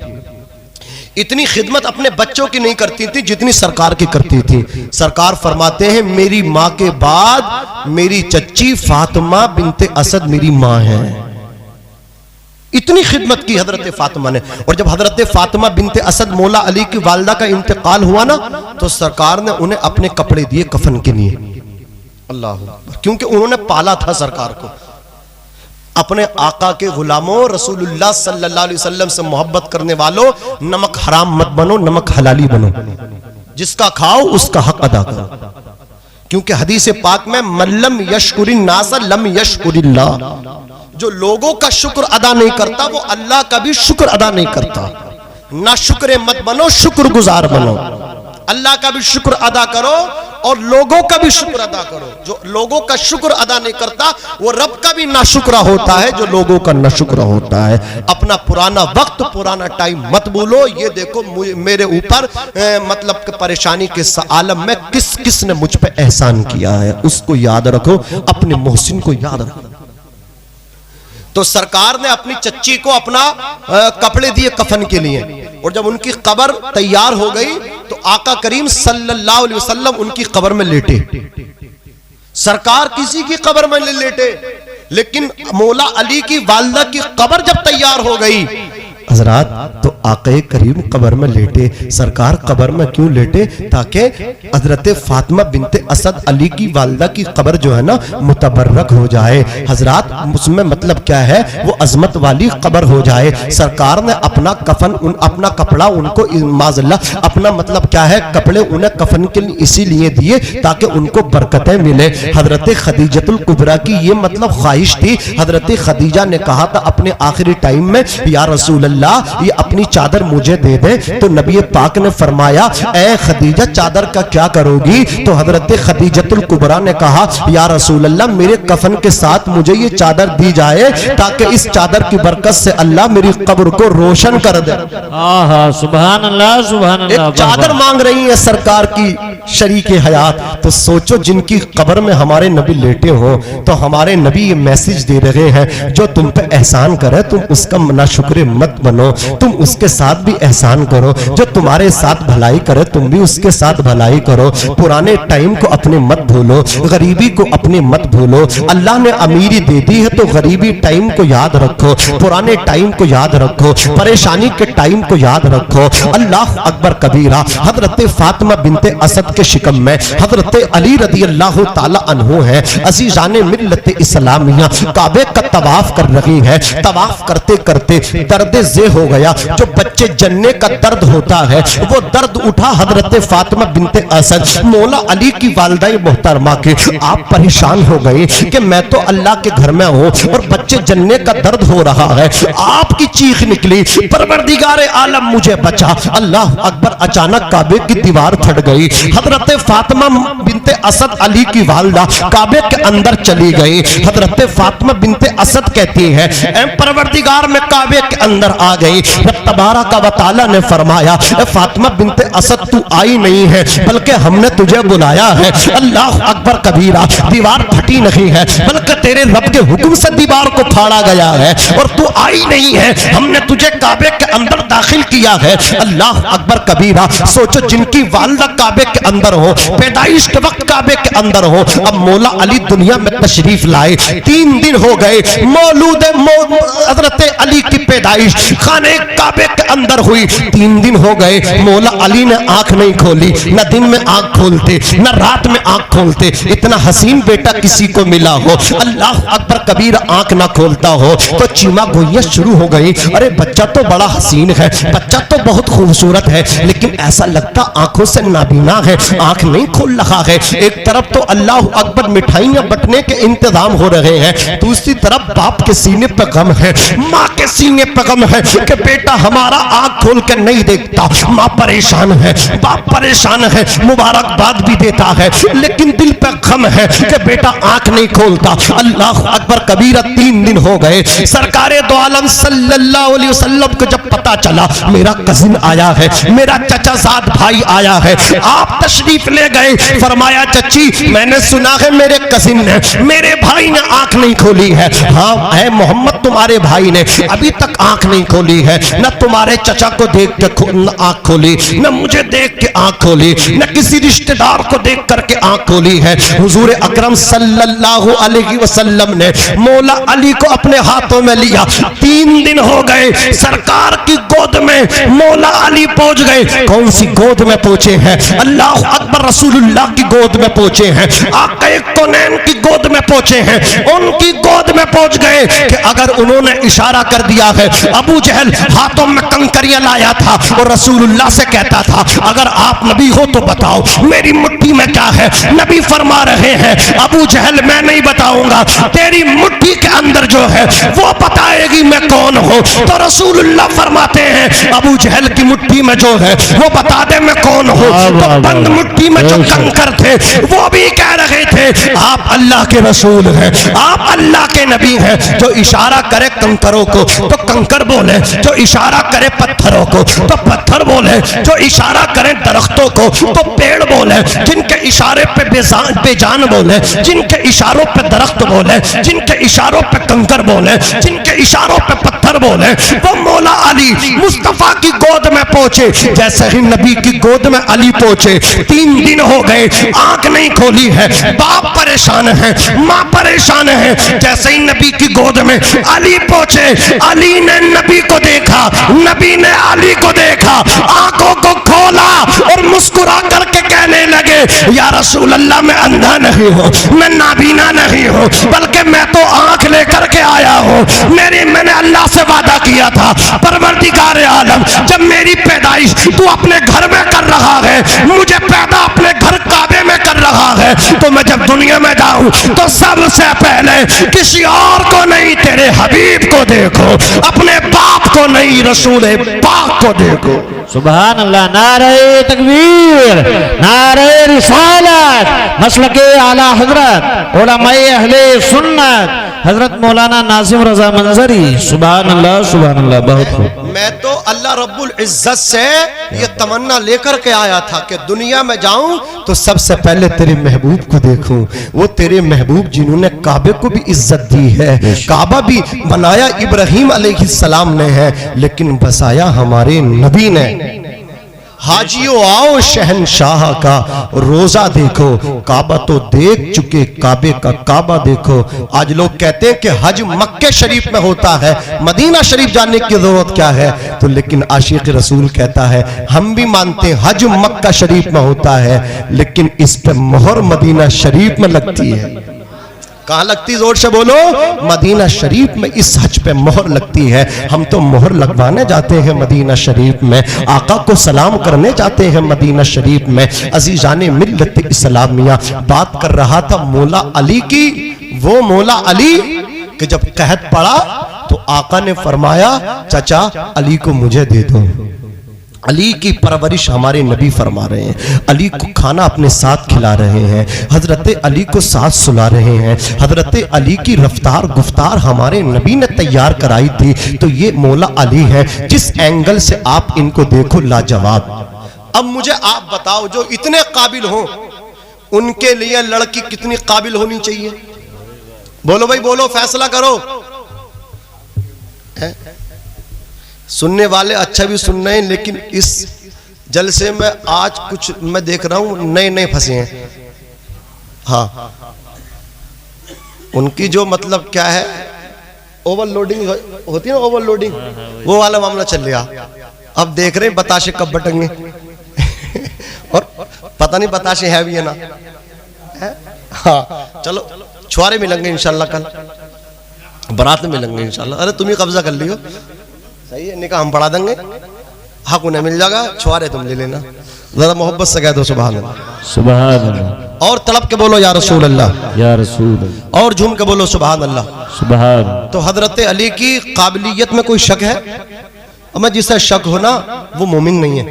इतनी खिदमत अपने बच्चों की नहीं करती थी जितनी सरकार की करती थी। सरकार फरमाते हैं मेरी माँ के बाद मेरी चच्ची फातिमा बिनते असद मेरी माँ है। इतनी खिदमत की हजरत फातिमा ने। और जब हजरत फातिमा बिनते असद मौला अली की वालिदा का इंतकाल हुआ ना, तो सरकार ने उन्हें अपने कपड़े दिए कफन के लिए। अल्लाह, क्योंकि उन्होंने पाला था सरकार को। अपने आका के गुलामों रसूलुल्लाह सल्लल्लाहु अलैहि वसल्लम से मोहब्बत करने वालों, नमक हराम मत बनो, नमक हलाली बनो। जिसका खाओ उसका हक अदा करो, क्योंकि हदीस पाक में मल्लम यशकुरिन नास लम यशकुरिल्लाह, जो लोगों का शुक्र अदा नहीं करता वो अल्लाह का भी शुक्र अदा नहीं करता। ना शुक्र मत बनो, शुक्रगुजार बनो। अल्लाह का भी शुक्र अदा करो और लोगों का भी शुक्र अदा करो। जो लोगों का शुक्र अदा नहीं करता वो रब का भी नाशुक्रा होता है, जो लोगों का नाशुक्रा होता है। अपना पुराना वक्त, पुराना टाइम मत भूलो। ये देखो मेरे ऊपर मतलब कि परेशानी के आलम में किस किस ने मुझ पे एहसान किया है, उसको याद रखो, अपने मोहसिन को याद रखो। तो सरकार ने अपनी चच्ची को अपना कपड़े दिए कफन के लिए, और जब उनकी कब्र तैयार हो गई तो आका करीम सल्लल्लाहु अलैहि वसल्लम उनकी कब्र में लेटे। सरकार किसी की कब्र में नहीं लेटे, लेकिन मौला अली की वालिदा की कब्र जब तैयार हो गई हजरात, तो आका करीम कब्र में लेटे। सरकार कब्र में क्यों लेटे? ताकि हजरत फातिमा बिनते असद अली की वालिदा की कब्र जो है ना मुतबर्रक हो जाए। हजरात उसमें मतलब क्या है, वो अजमत वाली कब्र हो जाए। सरकार ने अपना कफन अपना कपड़ा उनको माज़ल्ला अपना मतलब क्या है कपड़े उन्हें कफन के लिए इसीलिए दिए ताकि उनको बरकतें मिले। हजरत खदीजतुल कुबरा की ये मतलब ख्वाहिश थी। हजरत खदीजा ने कहा था अपने आखिरी टाइम में, या रसूल अल्लाह ये अपनी चादर मुझे दे दे। तो नबी पाक ने फरमाया, ए खदीजा चादर का क्या करोगी? तो हजरत खदीजतुल कुबरा ने कहा, या रसूल अल्लाह मेरे कफन के साथ मुझे ये चादर दी जाए ताकि इस चादर की बरकत से अल्लाह मेरी कब्र को रोशन कर दे। सुभान अल्लाह, सुभान अल्लाह। एक चादर मांग रही है सरकार की शरीक हयात। तो सोचो जिनकी कब्र में हमारे नबी लेटे हो, तो हमारे नबी ये मैसेज दे रहे हैं, जो तुम पे एहसान करे तुम उसका नाशुक्र मत बनो, तुम उसके साथ भी एहसान करो। जो तुम्हारे साथ भलाई करे तुम भी उसके साथ भलाई करो। पुराने टाइम को अपने मत भूलो, गरीबी को अपने मत भूलो। अल्लाह ने अमीरी दे दी है तो गरीबी टाइम को याद रखो, पुराने टाइम को याद रखो, परेशानी के टाइम को याद रखो। अल्लाह अकबर कबीरा। हजरत फातिमा बिनते असद के शिकम में हजरत अली रज़ी अल्लाह ताला अन्हु है। अज़ीज़ान मिल्लत इस्लामिया काबे का तवाफ कर रही है। तवाफ करते करते दर्द जे हो गया। जो बच्चे जन्ने का दर्द होता है वो दर्द उठा हजरत फातिमा बिनते असद मौला अली की वालिदा मोहतरमा के। आप परेशान हो गए कि मैं तो अल्लाह के घर में हूँ और बच्चे जन्ने का दर्द हो रहा है। आपकी चीख निकली, परवरदिगारे आलम मुझे बचा। अल्लाह अकबर। अचानक काबे की दीवार फट गई। हजरत फातिमा बिनते असद अली की वालिदा काबे के अंदर चली गई। हजरत फातिमा बिनते असद कहती है, ऐ परवरदिगार मैं काबे के अंदर आ गई। रब तबारक व तआला ने फरमाया, फातिमा बिनते असद तू आई नहीं है बल्कि हमने तुझे बुलाया है। अल्लाह अकबर कबीरा। दीवार फटी नहीं है बल्कि तेरे रब के हुक्म से दीवार को फाड़ा गया है और तू आई नहीं है, हमने तुझे काबे के अंदर दाखिल किया है। अल्लाह अकबर कबीरा। सोचो जिनकी वालिदा काबे के अंदर हो, पैदाइश के वक्त काबे के अंदर हो, अब मौला अली दुनिया में तशरीफ लाए। 3 दिन हो गए मौलूद हजरत अली की पैदाइश, खाने काबे के अंदर हुई। 3 दिन हो गए, मौला अली ने आंख नहीं खोली, न दिन में आंख खोलते न रात में आंख खोलते। इतना हसीन बेटा किसी को मिला हो, अल्लाह अकबर कबीर, आंख ना खोलता हो तो चीमा गोइयां शुरू हो गई। अरे बच्चा तो बड़ा हसीन है, बच्चा तो बहुत खूबसूरत है, लेकिन ऐसा लगता आंखों से नाबीना है, आंख नहीं खोल रहा है। एक तरफ तो अल्लाह अकबर मिठाइयां बंटने के इंतजाम हो रहे हैं, दूसरी तरफ बाप के सीने पे गम है, माँ के सीने पे गम है कि बेटा हमारा आंख खोल कर नहीं देखता। माँ परेशान है, बाप परेशान है, मुबारकबाद भी देता है, लेकिन दिल पे गम है कि बेटा आंख नहीं खोलता। अल्लाह अकबर कबीरा 3 दिन हो गए। सरकारे दो आलम सल्लल्लाहु अलैहि वसल्लम को जब पता चला मेरा कजिन आया है, मेरा चचाजाद भाई आया है, आप तशरीफ ले गए। फरमाया चची मैंने सुना है मेरे कजिन ने, मेरे भाई ने आंख नहीं खोली है। हाँ है मोहम्मद, तुम्हारे भाई ने अभी तक आंख नहीं खोली है, न तुम्हारे चचा को देख के आंख खोली, न मुझे देख के आंख खोली, न किसी रिश्तेदार को देख करके आंख खोली है। हुजूर अकरम सल्लल्लाहु अलैहि वसल्लम ने मौला अली को अपने हाथों में लिया। 3 दिन हो गए, सरकार की गोद में मौला अली पहुंच गए। कौन सी गोद में पहुंचे हैं? अल्लाह अकबर रसूलुल्लाह की गोद में पहुंचे हैं, आका कौनैन की गोद में पहुंचे हैं। उनकी गोद में पहुंच गए कि अगर उन्होंने इशारा कर दिया है, अबू जहल हाथों में कंकरियां लाया था और रसूलुल्लाह से कहता था अगर आप नबी हो तो बताओ मेरी मुट्ठी में क्या है। नबी फरमा रहे हैं अबू जहल मैं नहीं बताऊंगा, तेरी मुट्ठी के अंदर जो है वो बताएगी मैं कौन हूं। तो रसूलुल्लाह फरमाते हैं अबू जहल की मुट्ठी में जो है वो बता दे मैं कौन हूं। तो बंद मुट्ठी में जो कंकर थे वो भी कह रहे थे आप अल्लाह के रसूल हैं, आप अल्लाह के नबी हैं। जो इशारा करे कंकरों को तो कंकर बोले, जो इशारा करे पत्थरों को तो पत्थर बोले, जो इशारा करे दरख्तों को तो पेड़ बोले, जिनके इशारे पे बेजान बोले, जिनके इशारों पे दरख्त बोले, जिनके इशारों पे कंकर बोले, जिनके इशारों पे पत्थर बोले, वो मौला अली मुस्तफा की गोद में पहुंचे। जैसे ही नबी की गोद में अली पहुंचे 3 दिन हो गए, आंख नहीं खोली है, बाप परेशान है, माँ परेशान है। जैसे ही नबी की गोद में अली पहुंचे, अली ने नबी को देखा, नबी ने अली को देखा, आंखों को खोला और मुस्कुरा करके कहने लगे या रसूल अल्लाह मैं अंधा नहीं हूँ, मैं नाबीना नहीं हूँ, बल्कि मैं तो आंख लेकर के आया हूँ। मैंने अल्लाह से वादा किया था परवरदिगार आलम जब मेरी पैदाइश तू अपने घर में कर रहा है, मुझे पैदा अपने घर काबे में कर रहा है, तो मैं जब दुनिया में जाऊं तो सबसे पहले किसी और को नहीं तेरे हबीब को देखो, अपने बाप को नहीं रसूल पाक को देखो। सुभान अल्लाह। नारे तकबीर, नारे रिसालत, मसलके आला हजरत उलमाए अहले सुन्नत हजरत मौलाना नाजिम रजा मंजरी। सुभान अल्लाह, सुभान अल्लाह। बहुत खूब। मैं तो अल्लाह रब्बुल इज्जत से ये तमन्ना लेकर के आया था कि दुनिया में जाऊं तो सबसे पहले तेरे महबूब को देखूं, वो तेरे महबूब जिन्होंने काबे को भी इज्जत दी है। काबा भी बनाया इब्राहिम अलैहिस्सलाम ने है, लेकिन बसाया हमारे नबी ने। हाजियों आओ शहनशाह का रोजा देखो, काबा तो देख चुके काबे का काबा देखो। आज लोग कहते हैं कि हज मक्के शरीफ में होता है, मदीना शरीफ जाने की जरूरत क्या है। तो लेकिन आशिक रसूल कहता है हम भी मानते हैं हज मक्का शरीफ में होता है, लेकिन इस पे मोहर मदीना शरीफ में लगती है। कहाँ लगती? जोर से बोलो। मदीना शरीफ में इस हज पे मोहर लगती है। हम तो मोहर लगवाने जाते हैं मदीना शरीफ में, आका को सलाम करने जाते हैं मदीना शरीफ में। अजीजाने मिल्लत इस्लामिया, बात कर रहा था मौला अली की। वो मौला अली कि जब कहत पड़ा तो आका ने फरमाया चाचा अली को मुझे दे दो। अली की परवरिश हमारे नबी फरमा रहे हैं, अली को खाना अपने साथ खिला रहे हैं, हजरत अली को साथ सुला रहे हैं। हजरत अली की रफ्तार गुफ्तार हमारे नबी ने तैयार कराई थी। तो ये मौला अली है, जिस एंगल से आप इनको देखो लाजवाब। अब मुझे आप बताओ जो इतने काबिल हो उनके लिए लड़की कितनी काबिल होनी चाहिए? बोलो भाई बोलो, फैसला करो। सुनने वाले अच्छा भी सुन रहे हैं, लेकिन इस जलसे में आज कुछ मैं देख रहा हूं नए नए फंसे हैं। हाँ, उनकी जो मतलब क्या है ओवरलोडिंग होती है ना, ओवरलोडिंग, वो वाला मामला चल रहा। अब देख रहे हैं बताशे कब बटेंगे और पता नहीं बताशे है भी है ना है? हाँ चलो छुआरे मिलेंगे इंशाल्लाह, कल बारात में मिलेंगे इंशाल्लाह। अरे तुम ही कब्जा कर लियो, सही है, निकाह हम पढ़ा देंगे, हक उन्हें मिल जाएगा, छुआरे तुम ले लेना। जरा मोहब्बत से कह दो सुभान अल्लाह, सुभान अल्लाह, और तड़प के बोलो या रसूल अल्लाह, या रसूल अल्लाह, और झूम के बोलो सुभान अल्लाह, सुभान। तो हजरत अली की काबिलियत में कोई शक है? मैं जिसे शक हो ना वो मोमिन नहीं है,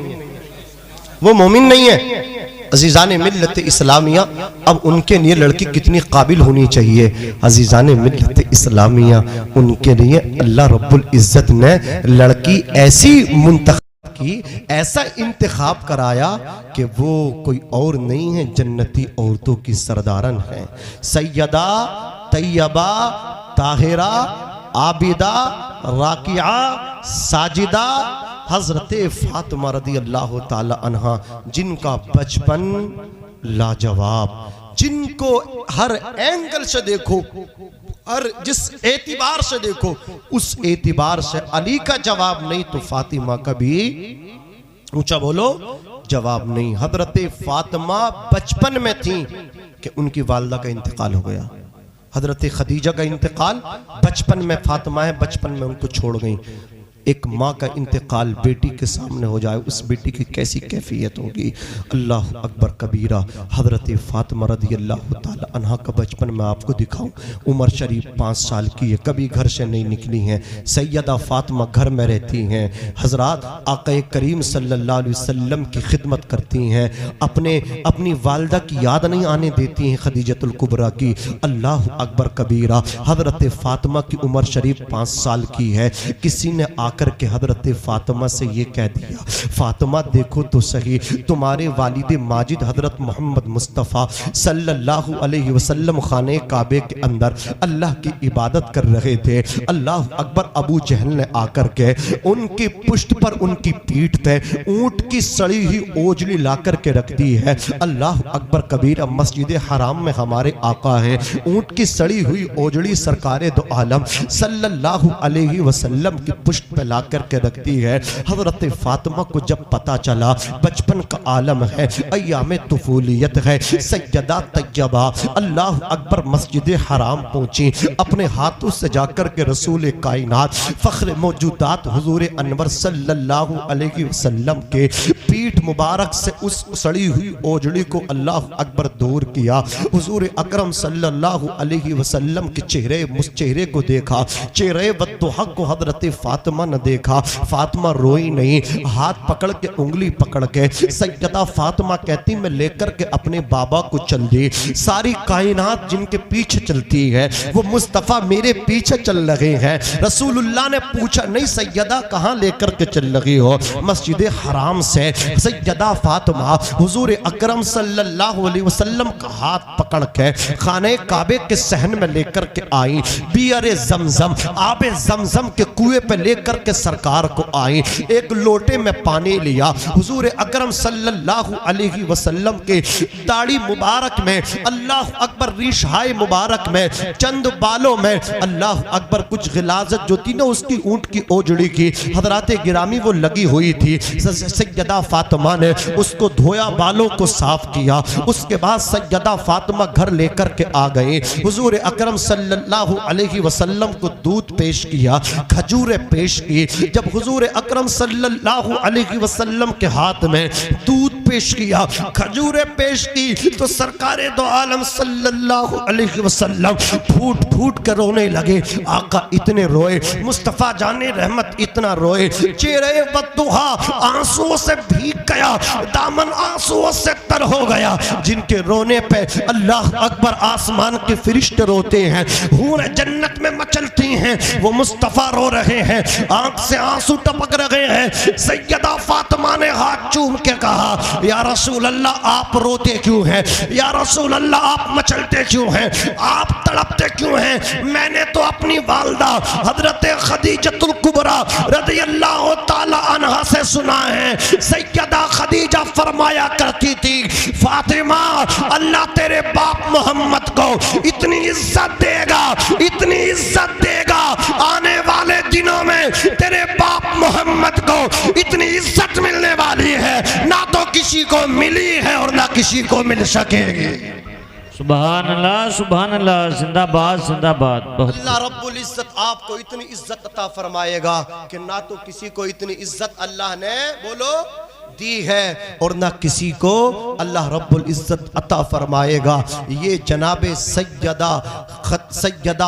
वो मोमिन नहीं है। अजीजान मिल्लत इस्लामिया, अब उनके लिए लड़की कितनी काबिल होनी चाहिए? अजीजान मिल्लत इस्लामिया, उनके लिए अल्लाह रब्बुल इज्जत ने लड़की ऐसी मुंतखब की, ऐसा इंतखाब कराया कि वो कोई और नहीं है, जन्नती औरतों की सरदारन है। सैयदा तैयबा ताहिरा आबिदा राकिया साजिदा हजरत फातिमा रदी अल्लाह ताला अन्हा, जिनका बचपन लाजवाब, जिनको हर एंगल से देखो, हर जिस एतिबार से देखो उस एतिबार से अली का जवाब नहीं तो फातिमा का भी, ऊंचा बोलो, जवाब नहीं। हजरत फातिमा बचपन में थी कि उनकी वालिदा का इंतकाल हो गया। हजरत खदीजा का इंतकाल बचपन में, फातिमा है बचपन में उनको छोड़ गई। एक माँ का इंतकाल बेटी के सामने हो जाए, उस बेटी की कैसी कैफियत होगी। अल्लाह अकबर कबीरा। हजरत फातिमा रदी अल्लाह ताला अन्हा का बचपन मैं आपको दिखाऊं। उमर शरीफ 5 साल की है, कभी घर से नहीं निकली हैं। सैयदा फातिमा घर में रहती हैं। हजरात आक़ा करीम सल्लल्लाहु अलैहि वसल्लम की खिदमत करती हैं, अपनी वालिदा की याद नहीं आने देती हैं, खदीजतुल कुबरा की। अल्लाह अकबर कबीरा। हजरत फातिमा की उमर शरीफ 5 साल की है। किसी ने करके हजरत फातिमा से ये कह दिया, फातिमा देखो तो सही, तुम्हारे वालिद माजिद हजरत मोहम्मद मुस्तफ़ा सल्लल्लाहु अलैहि वसल्लम खाने काबे के अंदर अल्लाह की इबादत कर रहे थे। अल्लाह अकबर। अबू जहल ने आकर के उनकी पुष्ट पर, उनकी पीठ पे ऊंट की सड़ी हुई ओजली ला कर के रख दी है। अल्लाह अकबर कबीरा। मस्जिद हराम में हमारे आका हैं, ऊंट की सड़ी हुई ओजली सरकारे दो आलम सल्लल्लाहु अलैहि वसल्लम की पुष्ट पे ला करके रखती है। हजरत फातिमा को जब पता चला बचपन का आलम है, अय्याम तुफूलियत है, सैयदा तैयबा अल्लाह अकबर मस्जिद हराम पहुंची। अपने हाथों से जाकर के रसूल कायनात फख्र मौजूदात हुजूर अनवर सल्लल्लाहु अलैहि वसल्लम के पीठ मुबारक से उस सड़ी हुई ओजड़ी को अल्लाह अकबर दूर किया। हुजूर अकरम सल्लल्लाहु अलैहि वसल्लम के चेहरे को देखा, चेहरे वद्दुहा को हजरत फातिमा ने देखा। फातिमा रोई नहीं, हाथ पकड़ के, उंगली पकड़ के सैयदा फातिमा कहती मैं लेकर के अपने बाबा को चल दी। सारी कायनात जिनके पीछे चलती है वो मुस्तफ़ा मेरे पीछे चल रहे हैं। रसूलुल्लाह ने पूछा नहीं सैयदा कहाँ लेकर के चल रही हो? मस्जिद हराम से सैयदा फातिमा हुजूर अकरम सल्लल्लाहु अलैहि वसल्लम का हाथ पकड़ के खाने काबे के सहन में लेकर के आई। बियर जमजम, आबे जमजम के कुएं पे लेकर के सरकार को आई। एक लोटे में पानी लिया, हुजूर अकरम सल्लल्लाहु अलैहि वसल्लम के दाढ़ी मुबारक में, अल्लाह अकबर रिशहाय मुबारक में, चंद बालों में अल्लाह अकबर कुछ गिलाजत जो थी ना उसकी ऊंट की ओजड़ी की हजराते गिरामी वो लगी हुई थी। सैयदा फातिमा ने उसको धोया, बालों को साफ किया। उसके बाद सैयदा फातिमा घर लेकर के आ गए। हुजूर अकरम सल्लल्लाहु अलैहि वसल्लम को दूध पेश किया, खजूरें पेश की। जब हुजूर अकरम सल्लल्लाहु अलैहि वसल्लम के हाथ में दूध पेश किया, खजूरें पेश की, तो सरकारे दो आलम सल्लल्लाहु अलैहि वसल्लम फूट फूट कर रोने लगे। आका इतने रोए, मुस्तफ़ा जाने रहमत इतना रोए, चेहरे बद्दुहा आंसुओं से भीग गया, दामन आंसुओं से तर हो गया। जिनके रोने पे अल्लाह अकबर आसमान के फरिश्ते रोते हैं, हूरें जन्नत में मचलती हैं, वो मुस्तफ़ा रो रहे हैं, आंख से आंसू टपक रहे हैं। सैयदा फातिमा ने हाथ चूम के कहा या रसूल अल्लाह आप रोते क्यों हैं? या रसूल अल्लाह आप मचलते क्यों हैं? आप तड़पते क्यों हैं? मैंने तो अपनी वालिदा हजरत खदीजतुल कुबरा रज़ी अल्लाह ताला अन्हा से सुना है, सैयदा खदीजा फरमाया करती थी फातिमा अल्लाह तेरे बाप मोहम्मद को इतनी इज्जत देगा, इतनी इज्जत देगा, उम्मत को इतनी इज्जत मिलने वाली है, ना तो किसी को मिली है और ना किसी को मिल सकेगी। सुभान अल्लाह, जिंदाबाद जिंदाबाद। बहुत अल्लाह रब्बुल इज्जत आपको इतनी इज्जत अता फरमाएगा कि ना तो किसी को इतनी इज्जत अल्लाह ने बोलो दी है और ना किसी को अल्लाह रब्बुल इज्जत अता फरमाएगा। ये जनाबे सैयदा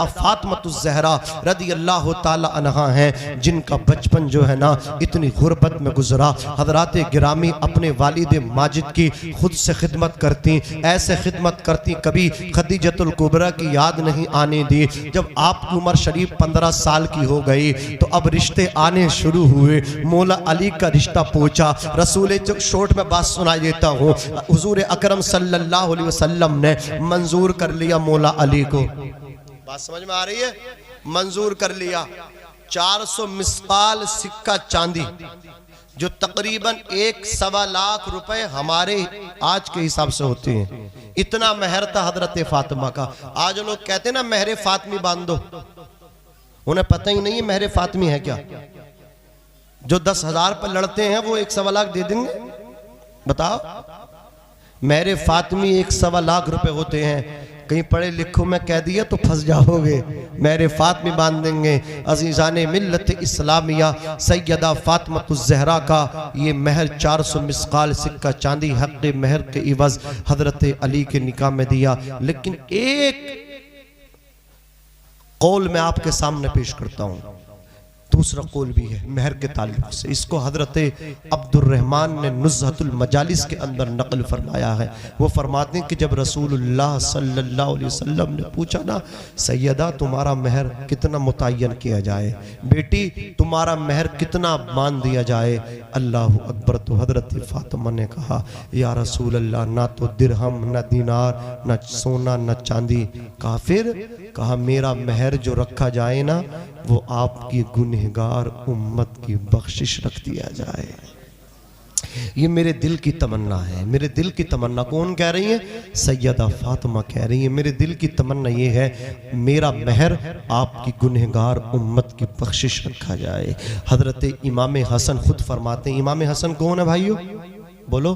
फातिमतुज़ ज़हरा रदी अल्लाह ताला अन्हा हैं, जिनका बचपन जो है ना इतनी गुर्बत में गुजरा। हज़रात गिरामी अपने वालिद माजिद की खुद से खिदमत करती, ऐसे खिदमत करती कभी खदीजतुल कुबरा की याद नहीं आने दी। जब आपकी उम्र शरीफ 15 साल की हो गई तो अब रिश्ते आने शुरू हुए। मौला अली का रिश्ता पहुंचा। रसूल शॉर्ट में बात सुनाई देता हूँ, हुजूर अकरम सल्लल्लाहु अलैहि वसल्लम ने मंजूर कर लिया मौला अली को। बात समझ में आ रही है? मंजूर कर लिया। 400 मिस्काल सिक्का चांदी, जो तकरीबन 1.25 लाख रुपए हमारे आज के हिसाब से होते हैं, इतना महर था हजरत फातिमा का। आज लोग कहते हैं ना महरे फातिमी बांध दो, उन्हें पता ही नहीं है महरे फातिमी है क्या। जो 10,000 पर लड़ते हैं वो 1.25 लाख दे देंगे? बताओ, मेरे फातिमी 1.25 लाख रुपए होते हैं। कहीं पढ़े लिखो में कह दिया तो फंस जाओगे। मेरे फातिमी बांध देंगे। अजीज़ाने मिल्लत इस्लामिया सैयदा फातिमतुज़ ज़हरा का ये महर 400 मिस्काल सिक्का चांदी हक़ महर के इवज़ हजरत अली के निकाह में दिया। लेकिन एक कौल मैं आपके सामने पेश करता हूँ, दूसरा कौल भी है महर के ताल्लुक से। इसको हजरत अब्दुर्रहमान ने नुज़हतुल मजालिस के अंदर नकल फरमाया है। वो फरमाते हैं कि जब रसूलुल्लाह सल्लल्लाहु अलैहि वसल्लम ने पूछा ना, सैयदा तुम्हारा महर कितना मुतय्यन किया जाए, बेटी तुम्हारा महर कितना मान दिया जाए, अल्लाह अकबर, तो हजरत फातिमा ने कहा या रसूल अल्लाह, ना तो दिरहम, ना दीनार, ना सोना, ना चांदी। कहा फिर? कहा मेरा महर जो रखा जाए ना वो आपकी गुनहगार उम्मत की बख्शिश रख दिया जाए। ये मेरे दिल की तमन्ना है। मेरे दिल की तमन्ना कौन कह रही है? सैयदा फातिमा कह रही है। मेरे दिल की तमन्ना ये है मेरा महर आपकी गुनहगार उम्मत की बख्शिश रखा जाए। हजरत इमाम हसन खुद फरमाते हैं। इमाम हसन कौन है भाइयों? बोलो।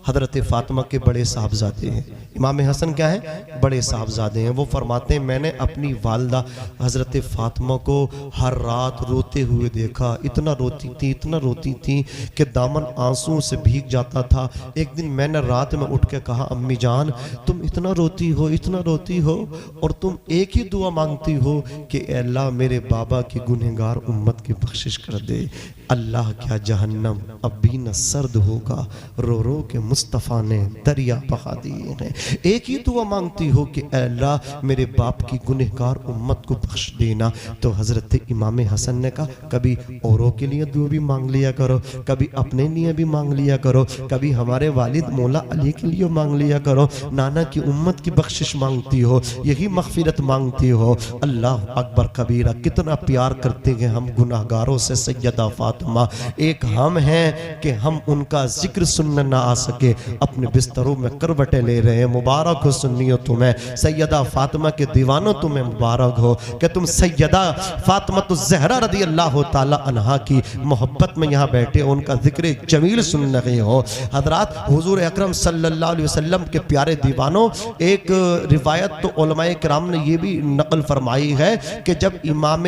हजरत फातिमा के बड़े साहबजादे हैं। इमाम हसन क्या है? बड़े साहबजादे हैं। वो फरमाते हैं मैंने अपनी वालदा हजरत फातिमा को हर रात रोते हुए देखा। इतना रोती थी, इतना रोती थी कि दामन आंसुओं से भीग जाता था। एक दिन मैंने रात में उठ के कहा, अम्मी जान तुम इतना रोती हो, इतना रोती हो और तुम एक ही दुआ मांगती हो कि अल्लाह मेरे बाबा की गुनहगार उम्मत की बख्शिश कर दे। अल्लाह क्या जहन्नम अब भी न सर्द होगा, रो रो के मुस्तफ़ा ने दरिया बहा दिए हैं। एक ही दुआ मांगती हो कि अल्लाह मेरे बाप की गुनहगार उम्मत को बख्श देना। तो हज़रत इमाम हसन ने कहा कभी औरों के लिए दुआ भी मांग लिया करो, कभी अपने लिए भी मांग लिया करो, कभी हमारे वालिद मौला अली के लिए मांग लिया करो। नाना की उम्मत की बख्शिश मांगती हो, यही मग़फ़िरत मांगती हो। अल्लाह अकबर कबीरा, कितना प्यार करते हैं हम गुनाहगारों से सैयदा फातिमा। एक हम हैं कि हम उनका जिक्र सुनने ना आ सके, अपने बिस्तरों में करवटें ले रहे हैं। मुबारक हो सुन्नियों तुम्हें, सैयदा फातिमा के दीवानों तुम्हें मुबारक हो कि तुम सैयदा फातिमतुज़ ज़हरा रज़ी अल्लाह ताला अन्हा की मोहब्बत में यहाँ बैठे हो, उनका जिक्र जमील सुन रहे हो। हजरात हुजूर अकरम सल्लल्लाहु अलैहि वसल्लम के प्यारे दीवानों, एक रिवायत तो उलमाए किराम ने ये भी नकल फरमाई है कि जब इमाम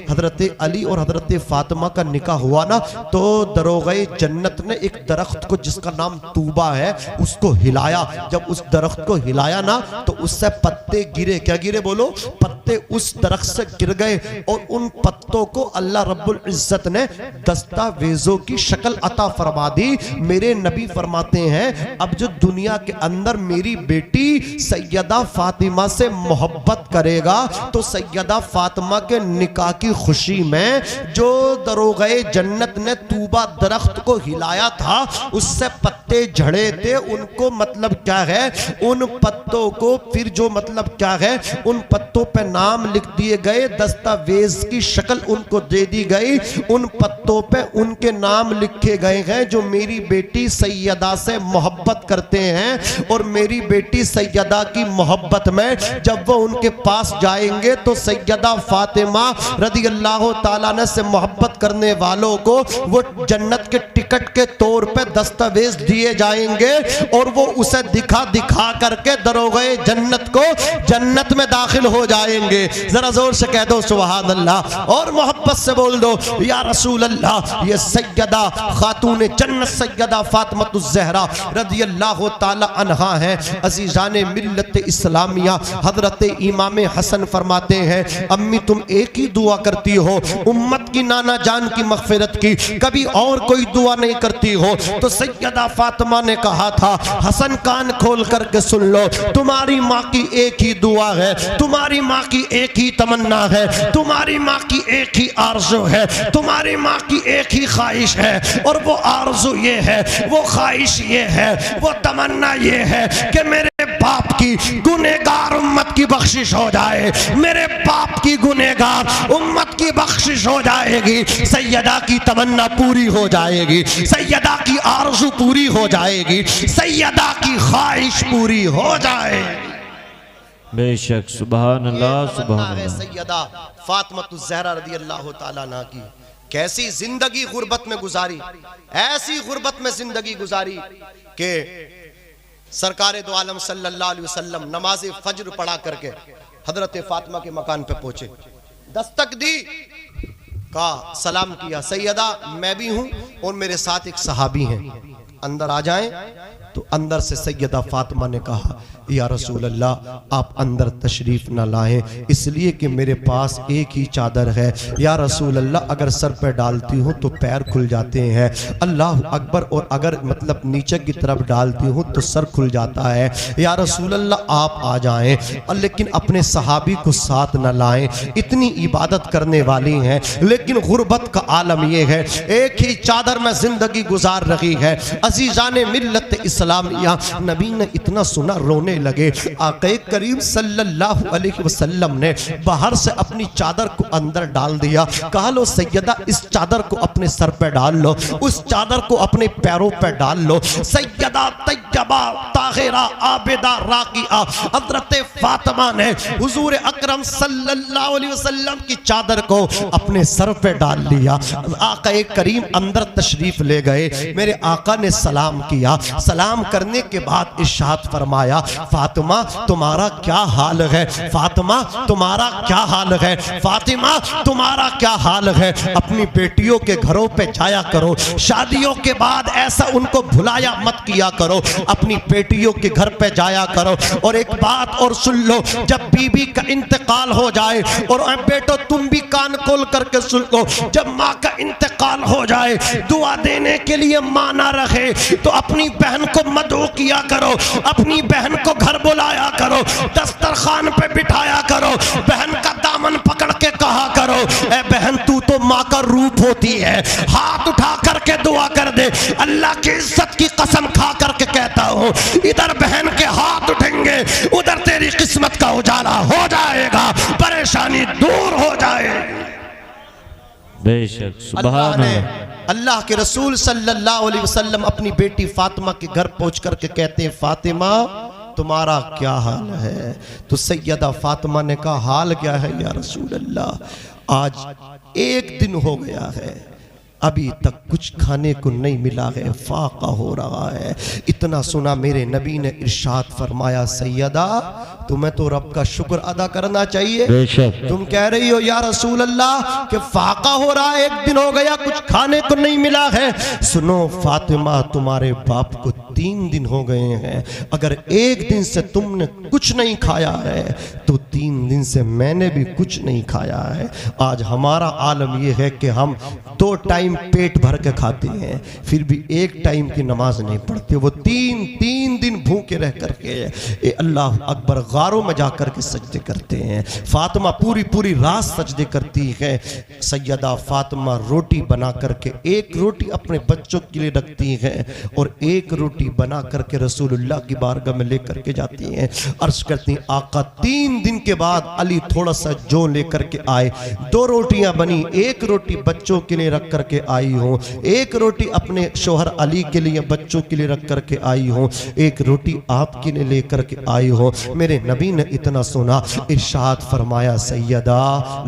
हजरत अली और हजरत फातिमा का निकाह हुआ ना, तो दरोगे जन्नत ने एक दरख्त को जिसका नाम तूबा है उसको हिलाया। जब उस दरख्त को हिलाया ना तो उससे पत्ते गिरे। क्या गिरे? बोलो। पत्ते उस दरख्त से गिर गए और उन पत्तों को अल्लाह रब्बुल इज्जत ने दस्तावेजों की शक्ल अता फरमा दी। मेरे नबी फरमाते हैं अब जो दुनिया के अंदर मेरी बेटी सैयदा फातिमा से मोहब्बत करेगा तो सैयदा फातिमा के निकाह की खुशी में जो दरोगे जन्नत ने तूबा दरख्त को हिलाया था उससे पत्ते झड़े झड़े थे उनको मतलब क्या है, उन पत्तों को फिर जो मतलब क्या है, उन पत्तों पे नाम लिख दिए गए, दस्तावेज की शक्ल उनको दे दी गई, उन पत्तों पे उनके नाम लिखे गए हैं जो मेरी बेटी सैयदा से मोहब्बत करते हैं। और मेरी बेटी सैयदा की मोहब्बत में जब वो उनके पास जाएंगे तो सैयदा फातिमा रदी अल्लाह ताला ने से मोहब्बत करने वालों को वो जन्नत के टिकट के तौर पे दस्तावेज दिए जाएंगे और वो उसे दिखा दिखा करके दरोगे जन्नत को जन्नत में दाखिल हो जाएंगे। जरा जोर से कह दो सुभान अल्लाह और मोहब्बत से बोल दो या रसूल अल्लाह। ये सैयदा खातून जन्नत सैयदा फातिमातुज़ ज़हरा रज़ी अल्लाह ताला अन्हा है। अज़ीज़ान मिल्लत इस्लामिया हज़रत इमाम हसन फरमाते हैं, अम्मी तुम एक ही दुआ करती हो उम्मत की नाना जान की मग़फ़िरत की, कभी और कोई दुआ नहीं करती हो। तो सैयदा फातिमा ने कहा था, हसन कान खोल करके सुन लो, तुम्हारी माँ की एक ही दुआ है, तुम्हारी माँ की एक ही तमन्ना है, तुम्हारी माँ की एक ही आरज़ू है, तुम्हारी माँ की एक ही ख्वाहिश है। और वो आरज़ू ये है, वो ख्वाहिश ये है, वो तमन्ना ये है कि मेरे बाप की गुनहगार उम्मत की बख्शिश हो जाए, मेरे बाप की गुनहगार उम्मत की बख्शिश हो जाएगी, सैयदा की तमन्ना पूरी हो जाएगी, सैयदा की आरज़ू पूरी हो जाएगी, सैयदा की ख्वाहिश पूरी हो जाएगी। बेशक सुभान अल्लाह सुभान अल्लाह। सैयदा फातिमातुज़ ज़हरा रज़ी अल्लाह ताला अन्हा की कैसी जिंदगी गुर्बत में गुजारी, ऐसी गुर्बत में जिंदगी गुजारी कि सरकारे दो आलम सल्लल्लाहु अलैहि वसल्लम नमाज फज्र पढ़ा करके हजरत फातिमा के मकान पे पहुंचे, दस्तक दी, कहा सलाम किया, सैयदा मैं भी हूं और मेरे साथ एक सहाबी हैं, अंदर आ जाएं। तो अंदर से सैयदा फातिमा ने कहा, या रसूल अल्लाह आप अंदर तशरीफ न लाएं इसलिए कि मेरे पास एक ही चादर है। या रसूल अल्लाह अगर सर पे डालती हूँ तो पैर खुल जाते हैं, अल्लाह अकबर, और अगर मतलब नीचे की तरफ डालती हूँ तो सर खुल जाता है। या रसूल अल्लाह आप आ जाएं, और लेकिन अपने सहाबी को साथ न लाएं, इतनी इबादत करने वाली हैं लेकिन गुर्बत का आलम यह है, एक ही चादर में जिंदगी गुजार रही है। अजीजान मिल्लत इस्लामिया नबी ने इतना सुना रोने लगे। आक़ा करीम सल्लल्लाहु अलैहि वसल्लम ने बाहर से अपनी चादर को अंदर डाल दिया, कहा लो सैयदा इस चादर को अपने सर पे डाल लो, उस चादर को अपने पैरों पे डाल लो। सैयदा तैयबा ताहिरा आबिदा राकिया हज़रत फातिमा ने हुजूर अकरम सल्लल्लाहु अलैहि वसल्लम की चादर को अपने सर पे डाल लिया। आक़ा करीम अंदर तशरीफ ले गए, मेरे आका ने सलाम किया, सलाम करने के बाद इरशाद फरमाया, फातिमा तुम्हारा क्या हाल है, फातिमा तुम्हारा क्या हाल है, फातिमा तुम्हारा क्या हाल है। अपनी बेटियों के घरों पे जाया करो, शादियों के बाद ऐसा उनको भुलाया मत किया करो, अपनी बेटियों के घर पे जाया करो। और एक बात और सुन लो, जब बीबी का इंतकाल हो जाए, और बेटो तुम भी कान खोल करके सुन लो, जब माँ का इंतकाल हो जाए दुआ देने के लिए माँ ना रहे तो अपनी बहन को मदऊ किया करो, अपनी बहन को घर बुलाया करो, दस्तरखान पे बिठाया करो, बहन का दामन पकड़ के कहा करो, ए बहन तू तो माँ का रूप होती है, हाथ उठा करके दुआ कर दे। अल्लाह की इज्जत की कसम खा करके कहता हूँ, इधर बहन के हाथ उठेंगे उधर तेरी किस्मत का उजाला हो जाएगा, परेशानी दूर हो जाएगी। बेशक सुभान अल्लाह के रसूल सल्लल्लाहु अलैहि वसल्लम अपनी बेटी फातिमा के घर पहुंच करके कहते हैं, फातिमा तुम्हारा क्या हाल है। तो सैयदा फातिमा ने कहा, हाल क्या है या रसूल अल्लाह, आज एक दिन हो गया है, अभी तक कुछ खाने को नहीं मिला है, फाका हो रहा है। इतना सुना मेरे नबी ने इरशाद फरमाया, सैयदा तुम्हें तो रब का शुक्र अदा करना चाहिए, तुम कह रही हो या रसूल अल्लाह कि फाका हो रहा है, एक दिन हो गया कुछ खाने को नहीं मिला है। सुनो फातिमा, तुम्हारे बाप को 3 दिन हो गए हैं, अगर एक दिन से तुमने कुछ नहीं खाया है तो 3 दिन से मैंने भी कुछ नहीं खाया है। आज हमारा आलम यह है कि हम 2 टाइम पेट भर के खाते हैं फिर भी 1 टाइम की नमाज नहीं पढ़ते, वो 3 दिन भूखे रह करके अल्लाह अकबर गारों में जाकर के सजदे करते हैं। फातिमा पूरी रात सजदे करती है। सैयदा फातिमा रोटी बना करके 1 रोटी अपने बच्चों के लिए रखती है और 1 रोटी रोटी बना करके रसूलुल्लाह की बारगाह में लेकर के जाती हैं। अर्ज करती हैं आका 3 दिन के बाद अली थोड़ा सा जौ लेकर के आए, 2 रोटियां बनी, 1 रोटी बच्चों के लिए रख करके आई हूँ, 1 रोटी अपने शोहर अली के लिए बच्चों के लिए रख करके आई हूँ, 1 रोटी आपके लिए लेकर के आई हूँ। मेरे नबी ने इतना सुना, इरशाद फरमाया सैयदा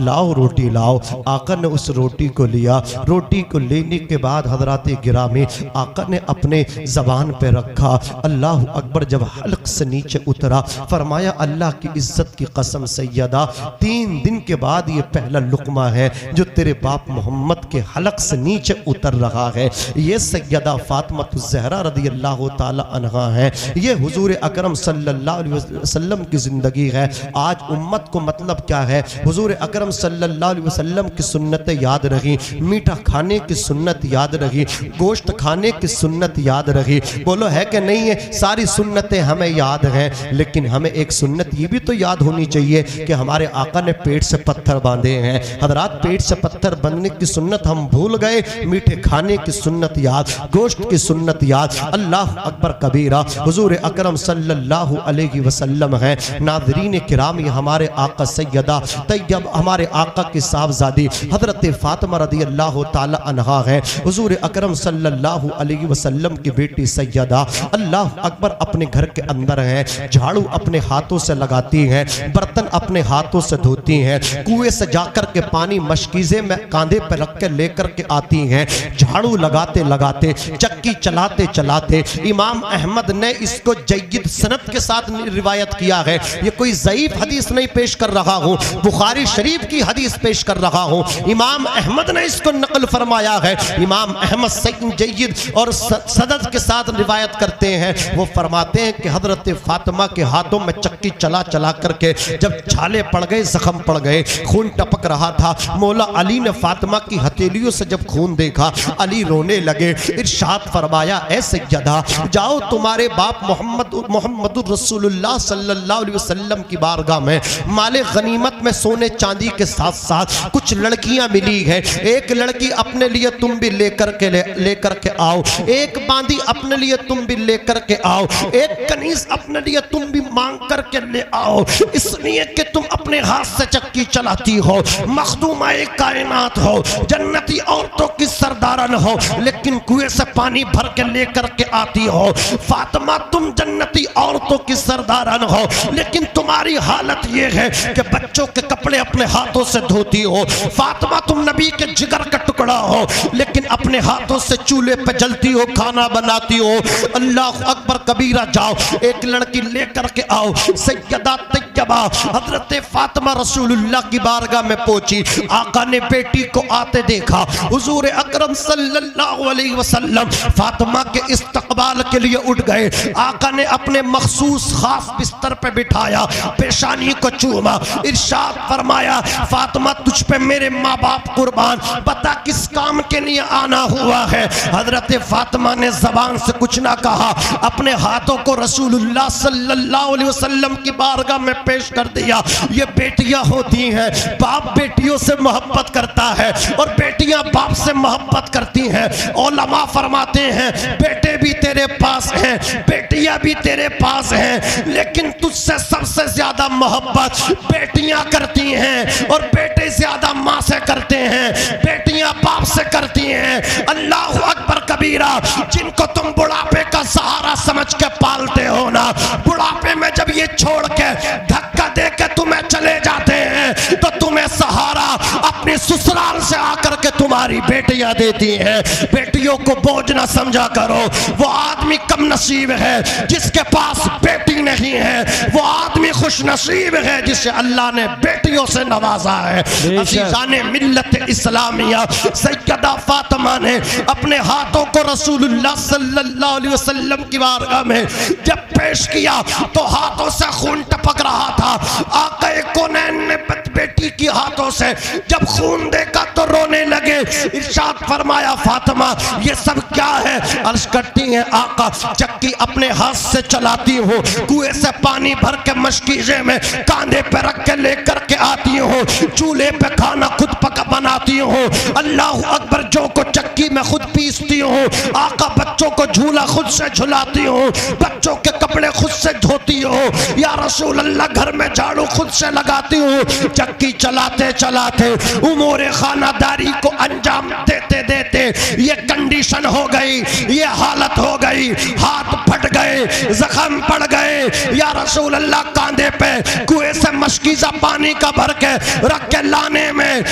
लाओ रोटी लाओ। आका ने उस रोटी को लिया। रोटी को लेने के बाद हजराते गिरामी आका ने अपने जबान पे रखा। अल्लाह अकबर जब हल्क से नीचे उतरा, फरमाया अल्लाह की इज्जत की कसम सैयदा 3 दिन के बाद ये पहला लुकमा है जो तेरे बाप मोहम्मद के हलक से नीचे उतर रहा है। ये सैयदा फातिमा ज़हरा रदी अल्लाह ताला अन्हा है। ये हुजूर अकरम सल्लल्लाहु अलैहि वसल्लम की ज़िंदगी है। आज उम्मत को मतलब क्या है, हुजूर अकरम सल्लल्लाहु अलैहि वसल्लम की सुन्नतें याद रही, मीठा खाने की सुन्नत याद रही, गोश्त खाने की सुन्नत याद रही। बोलो है कि नहीं है? सारी सुन्नतें हमें याद हैं, लेकिन हमें एक सुन्नत ये भी तो याद होनी चाहिए कि हमारे आका ने पेट से पत्थर बांधे हैं। हजरात पेट से पत्थर बांधने की सुन्नत हम भूल गए, मीठे खाने की सुन्नत याद, गोश्त की सुन्नत याद। अल्लाह अकबर कबीरा। हुजूर अकरम सल्लल्लाहु अलैहि वसल्लम है। नाज़रीन किराम, ये हमारे आका सैयदा तैयब हमारे आका की साहबजादी हजरत फातिमा रदी अल्लाह ताला अन्हा है। हुजूर अकरम सल्लल्लाहु अलैहि वसल्लम की बेटी सैयदा अल्लाह अकबर अपने घर के अंदर हैं। झाड़ू अपने हाथों से लगाती हैं, बर्तन अपने हाथों से धोती हैं, कुएं से जाकर के पानी मशकीज़े में कांधे पर रख के लेकर के आती हैं। झाड़ू लगाते लगाते, चक्की चलाते चलाते इमाम अहमद ने इसको जय्यद सनद के साथ रिवायत किया है। ये कोई ज़ईफ हदीस नहीं पेश कर रहा हूँ, बुखारी शरीफ की हदीस पेश कर रहा हूँ। इमाम अहमद ने इसको नकल फरमाया है। इमाम अहमद सईद जय्यद और सदद के साथ रिवायत करते हैं। वो फरमाते हैं कि हजरत फातिमा के हाथों में चक्की चला चला करके जब छाले पड़ गए, जख्म पड़ गए, खून टपक रहा था, मौला अली ने फातिमा की हथेलियों से जब खून देखा, अली रोने लगे। इरशाद फरमाया ऐ सैयदा जाओ तुम्हारे बाप मोहम्मद रसूलुल्लाह सल्लल्लाहु अलैहि वसल्लम की बारगाह में माले गनीमत में सोने चांदी के साथ साथ कुछ लड़कियां मिली है। एक लड़की अपने लिए तुम भी लेकर के आओ, एक बांदी अपने लिए तुम भी लेकर के आओ, एक कनीज अपने लिए तुम भी मांग करके ले आओ, इसलिए कि तुम अपने हाथ से चक्की चलाती हो, मखदूमा कायनात हो, जन्नती औरतों की सरदारन हो, लेकिन कुएं से पानी भर के लेकर के आती हो। फातिमा तुम जन्नती औरतों की सरदारन हो, लेकिन तुम्हारी हालत यह है कि बच्चों के कपड़े अपने हाथों से धोती हो। फातिमा तुम नबी के जिगर का टुकड़ा हो, लेकिन अपने हाथों से चूल्हे पे जलती हो, खाना बनाती हो। अल्लाह अकबर कबीरा। जाओ एक लड़की लेकर के आओ। सैयदा तैयबा हजरत फातिमा रसूलुल्लाह की बारगाह में पहुंची। आका ने बेटी को आते देखा। हुजूर अकरम सल्लल्लाहु अलैहि वसल्लम फातिमा के इस्तकबाल के लिए उठ गए। आका ने अपने मखसूस खास बिस्तर पे बिठाया, पेशानी को चूमा, इरशाद फरमाया फातिमा तुझ पे मेरे माँ बाप कुर्बान, पता किस काम के लिए आना हुआ है। हजरत फातिमा ने जबान से कुछ ना कहा, अपने हाथों को रसूलुल्लाह सल्लल्लाहु अलैहि वसल्लम की बारगाह में पेश कर दिया। ये बेटियां होती हैं, बाप बेटियों से मोहब्बत करता है और बेटियां बाप से मोहब्बत करती हैं। उलमा फरमाते हैं बेटे भी तेरे पास हैं, बेटियां भी तेरे पास हैं, लेकिन तुझसे सबसे ज्यादा मोहब्बत बेटियां करती हैं और बेटे ज्यादा माँ से करते हैं, बेटियां बाप से करती हैं। अल्लाह अकबर कबीरा। जिनको तुम बुढ़ापे का सहारा समझ के पालते हो ना, बुढ़ापे में जब ये छोड़ के धक्का दे के तुम्हें चले जाते हैं तो तुम्हें सहारा अपने ससुराल से आकर के तुम्हारी बेटियां देती हैं। बेटियों को बोझ ना समझा करो। वो आदमी कम नसीब है जिसके पास बेटी नहीं है, वो आदमी खुश नसीब है जिसे अल्लाह ने बेटियों से नवाजा है। अज़ीज़ाने मिल्लत इस्लामिया सैयदा फातिमा ने अपने हाथों को रसूलुल्लाह सल्लल्लाहु अलैहि वसल्लम की बारगाह में जब पेश किया तो हाथों से खून टपक रहा था। आका कौनैन ने बेटी की हाथों से जब खून देखा तो रोने लगे। इरशाद फरमाया फातिमा ये सब क्या है? अर्ज करती हैं आका चक्की अपने हाथ से चलाती हूँ, कुएं से पानी भर के मशकीजे में कांधे पे रख के लेकर के आती हो, चूल्हे पे खाना खुद पका बनाती हो, अल्लाह अकबर, जो को चक्की में खुद पीसती हो, आका बच्चों को झूला खुद से झुलाती हो, बच्चों के कपड़े खुद से धोती हो, या रसूल अल्लाह घर में झाड़ू खुद से लगाती हो। चक्की चलाते चलाते उमूर खानादारी को अंजाम देते देते ये कंडीशन हो गई, ये हालत हो गई, हाथ फट गए, जख्म पड़ गए, या रसूल अल्लाह कांधे पे कुएं से मशकीजा पानी का भर के रख के लाने में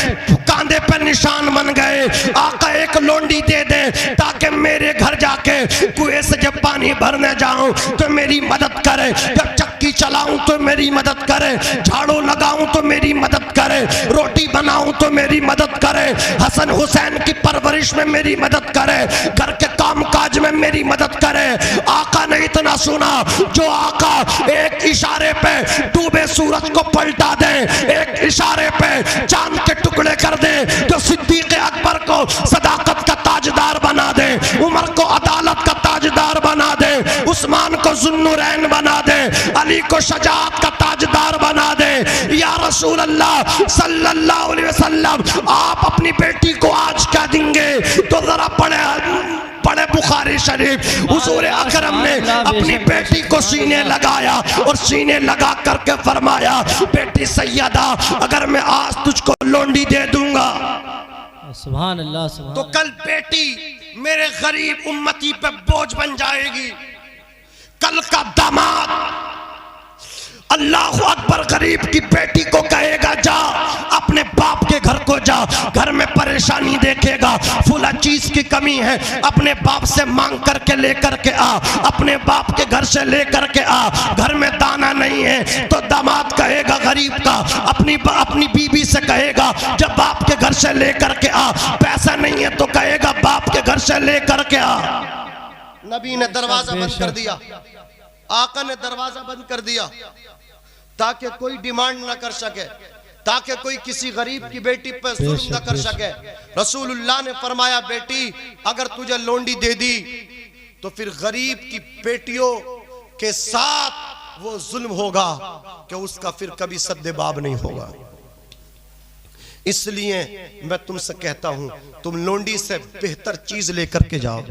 कांधे पे निशान बन गए। आका एक लोंडी दे दे ताकि मेरे घर जाके कुएं से जब पानी भरने जाऊं तो मेरी मदद करे, जब चक्की चलाऊं तो मेरी मदद करे, झाड़ू लगाऊं तो मेरी मदद करे, रोटी बनाऊं तो मेरी मदद करे, हसन हुसैन की परवरिश में मेरी मदद करे, घर के काम काज में मेरी मदद करे। आका ने इतना सुना, जो आका एक इशारे पे डूबे सूरज को पलटा दे, एक इशारे पे चांद के टुकड़े कर दे, जो सिद्दीक अकबर को सदाकत का ताजदार बना दे, उमर को अदालत का ताजदार बना दे, उस्मान को जुन्नुरैन बना दे, अली को शजाअत का ताजदार बना दे। या रसूल अल्लाह सल्लल्लाहु अलैहि वसल्लम, आप अपनी बेटी को आज क्या देंगे? तो जरा पढ़े बुखारी शरीफ, हुजूर अकरम ने अपनी बेटी को सीने लगाया और सीने लगा करके फरमाया, बेटी सैयदा, अगर मैं आज तुझको लोंडी दे दूंगा सुभान अल्लाह, सुभान तो कल बेटी मेरे गरीब उम्मती पे बोझ बन जाएगी। कल का दामाद अल्लाह अकबर गरीब की बेटी को कहेगा, जा अपने बाप के घर को जा, घर में परेशानी देखेगा, फुला चीज की कमी है, अपने बाप से मांग करके लेकर के आ, अपने बाप के घर से लेकर के आ, घर में दाना नहीं है तो दामाद कहेगा गरीब का, अपनी बीबी से कहेगा, जब बाप के घर से लेकर के आ, पैसा नहीं है तो कहेगा बाप के घर से लेकर के आ। नबी ने दरवाजा बंद कर दिया, आका ने दरवाजा बंद कर दिया ताकि कोई डिमांड ना कर सके, ताकि कोई किसी गरीब की बेटी पर जुल्म न कर सके। रसूलुल्लाह ने फरमाया, बेटी अगर तुझे लोंडी दे दी तो फिर गरीब की बेटियों के साथ वो जुल्म होगा कि उसका फिर कभी सद्देबाब नहीं होगा। इसलिए मैं तुमसे कहता हूं, तुम लोंडी से बेहतर चीज लेकर के जाओ,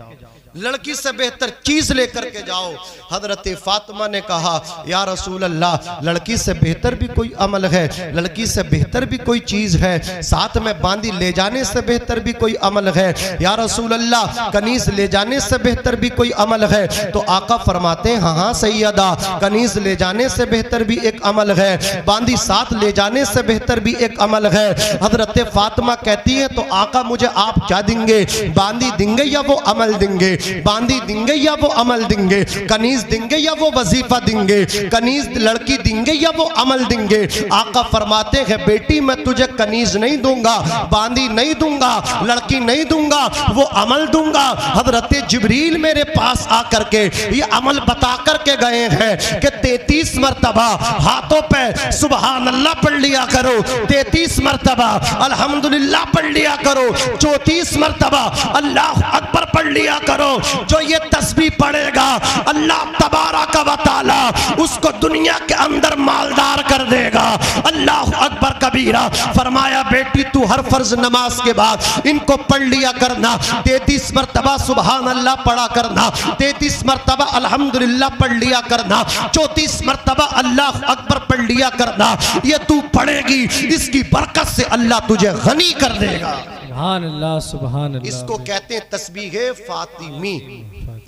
लड़की से बेहतर चीज लेकर के जाओ। हजरत फातिमा ने कहा, या रसूल अल्लाह, लड़की से बेहतर भी कोई अमल है, लड़की से बेहतर भी कोई चीज है, साथ में बांदी ले जाने से बेहतर भी कोई अमल है, या रसूल अल्लाह, कनीज ले जाने से बेहतर भी कोई अमल है। तो आका फरमाते हैं, हाँ हाँ सैयदा, कनीज ले जाने से बेहतर भी एक अमल है, बांदी साथ ले जाने से बेहतर भी एक अमल है। हजरत फातिमा कहती है, तो आका मुझे आप क्या देंगे? बांदी देंगे या वो अमल देंगे? बांदी देंगे या वो अमल देंगे? कनीज देंगे या वो वजीफा देंगे? कनीज लड़की देंगे या वो अमल देंगे? आका फरमाते हैं, बेटी मैं तुझे कनीज नहीं दूंगा, बांदी नहीं दूंगा, लड़की नहीं दूंगा, वो अमल दूंगा। हजरत जिब्रील मेरे पास आकर के ये अमल बता करके गए हैं कि 33 मरतबा हाथों पे सुबहान अल्लाह पढ़ लिया करो, 33 मरतबा अल्हम्दुलिल्लाह पढ़ लिया करो, 34 मरतबा अल्लाह अकबर पढ़ लिया करो। जो ये तस्बीह पढ़ेगा, अल्लाह तबारक व तआला उसको दुनिया के अंदर मालदार कर देगा। अल्लाह अकबर कबीरा। फरमाया, बेटी तू हर फर्ज नमाज के बाद इनको पढ़ लिया करना, 33 मरतबा सुबहान अल्लाह पढ़ा करना, 33 मरतबा अल्हम्दुलिल्लाह पढ़ लिया करना, 34 मरतबा अल्लाह अकबर पढ़ लिया करना। ये तू पढ़ेगी, इसकी बरकत से अल्लाह तुझे गनी कर देगा। सुभान अल्लाह, सुभान अल्लाह। इसको कहते हैं तस्बीह फातिमी।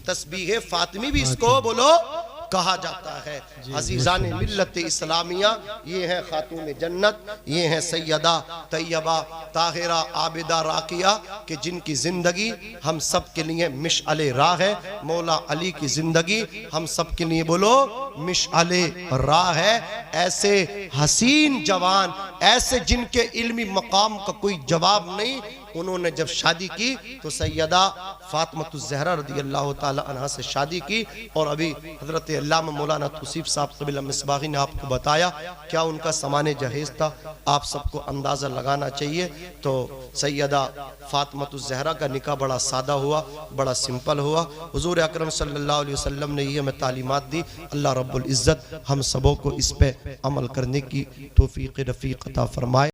तस्बीह फातिमी भी इसको बोलो कहा जाता है। अजीजान मिल्लत इस्लामिया, ये है खातून जन्नत, ये है सैयदा तैयबा ताहिरा आबिदा राकिया, कि जिनकी जिंदगी हम सब के लिए मिशअले राह है। मौला अली की जिंदगी हम सब के लिए बोलो मिशअले राह है। ऐसे हसीन जवान, ऐसे जिनके इल्मी मकाम का कोई जवाब नहीं, उन्होंने जब शादी की तो सैयदा फातिमा ज़हरा रज़ियल्लाहु ताला अन्हा से शादी की। और अभी हजरत अल्लामा मौलाना तौसीफ साहब क़िबला मिसबाही ने आपको बताया क्या उनका सामान जहेज था, आप सबको अंदाज़ा लगाना चाहिए। तो सैयदा फातिमा ज़हरा का निकाह बड़ा सादा हुआ, बड़ा सिंपल हुआ। हुजूर अकरम सल्लल्लाहु अलैहि वसल्लम ने ये हमें तालीमात दी। अल्लाह रब्बुल इज़्ज़त हम सबों को इस पे अमल करने की तौफीक रफ़ीक अता फरमाए।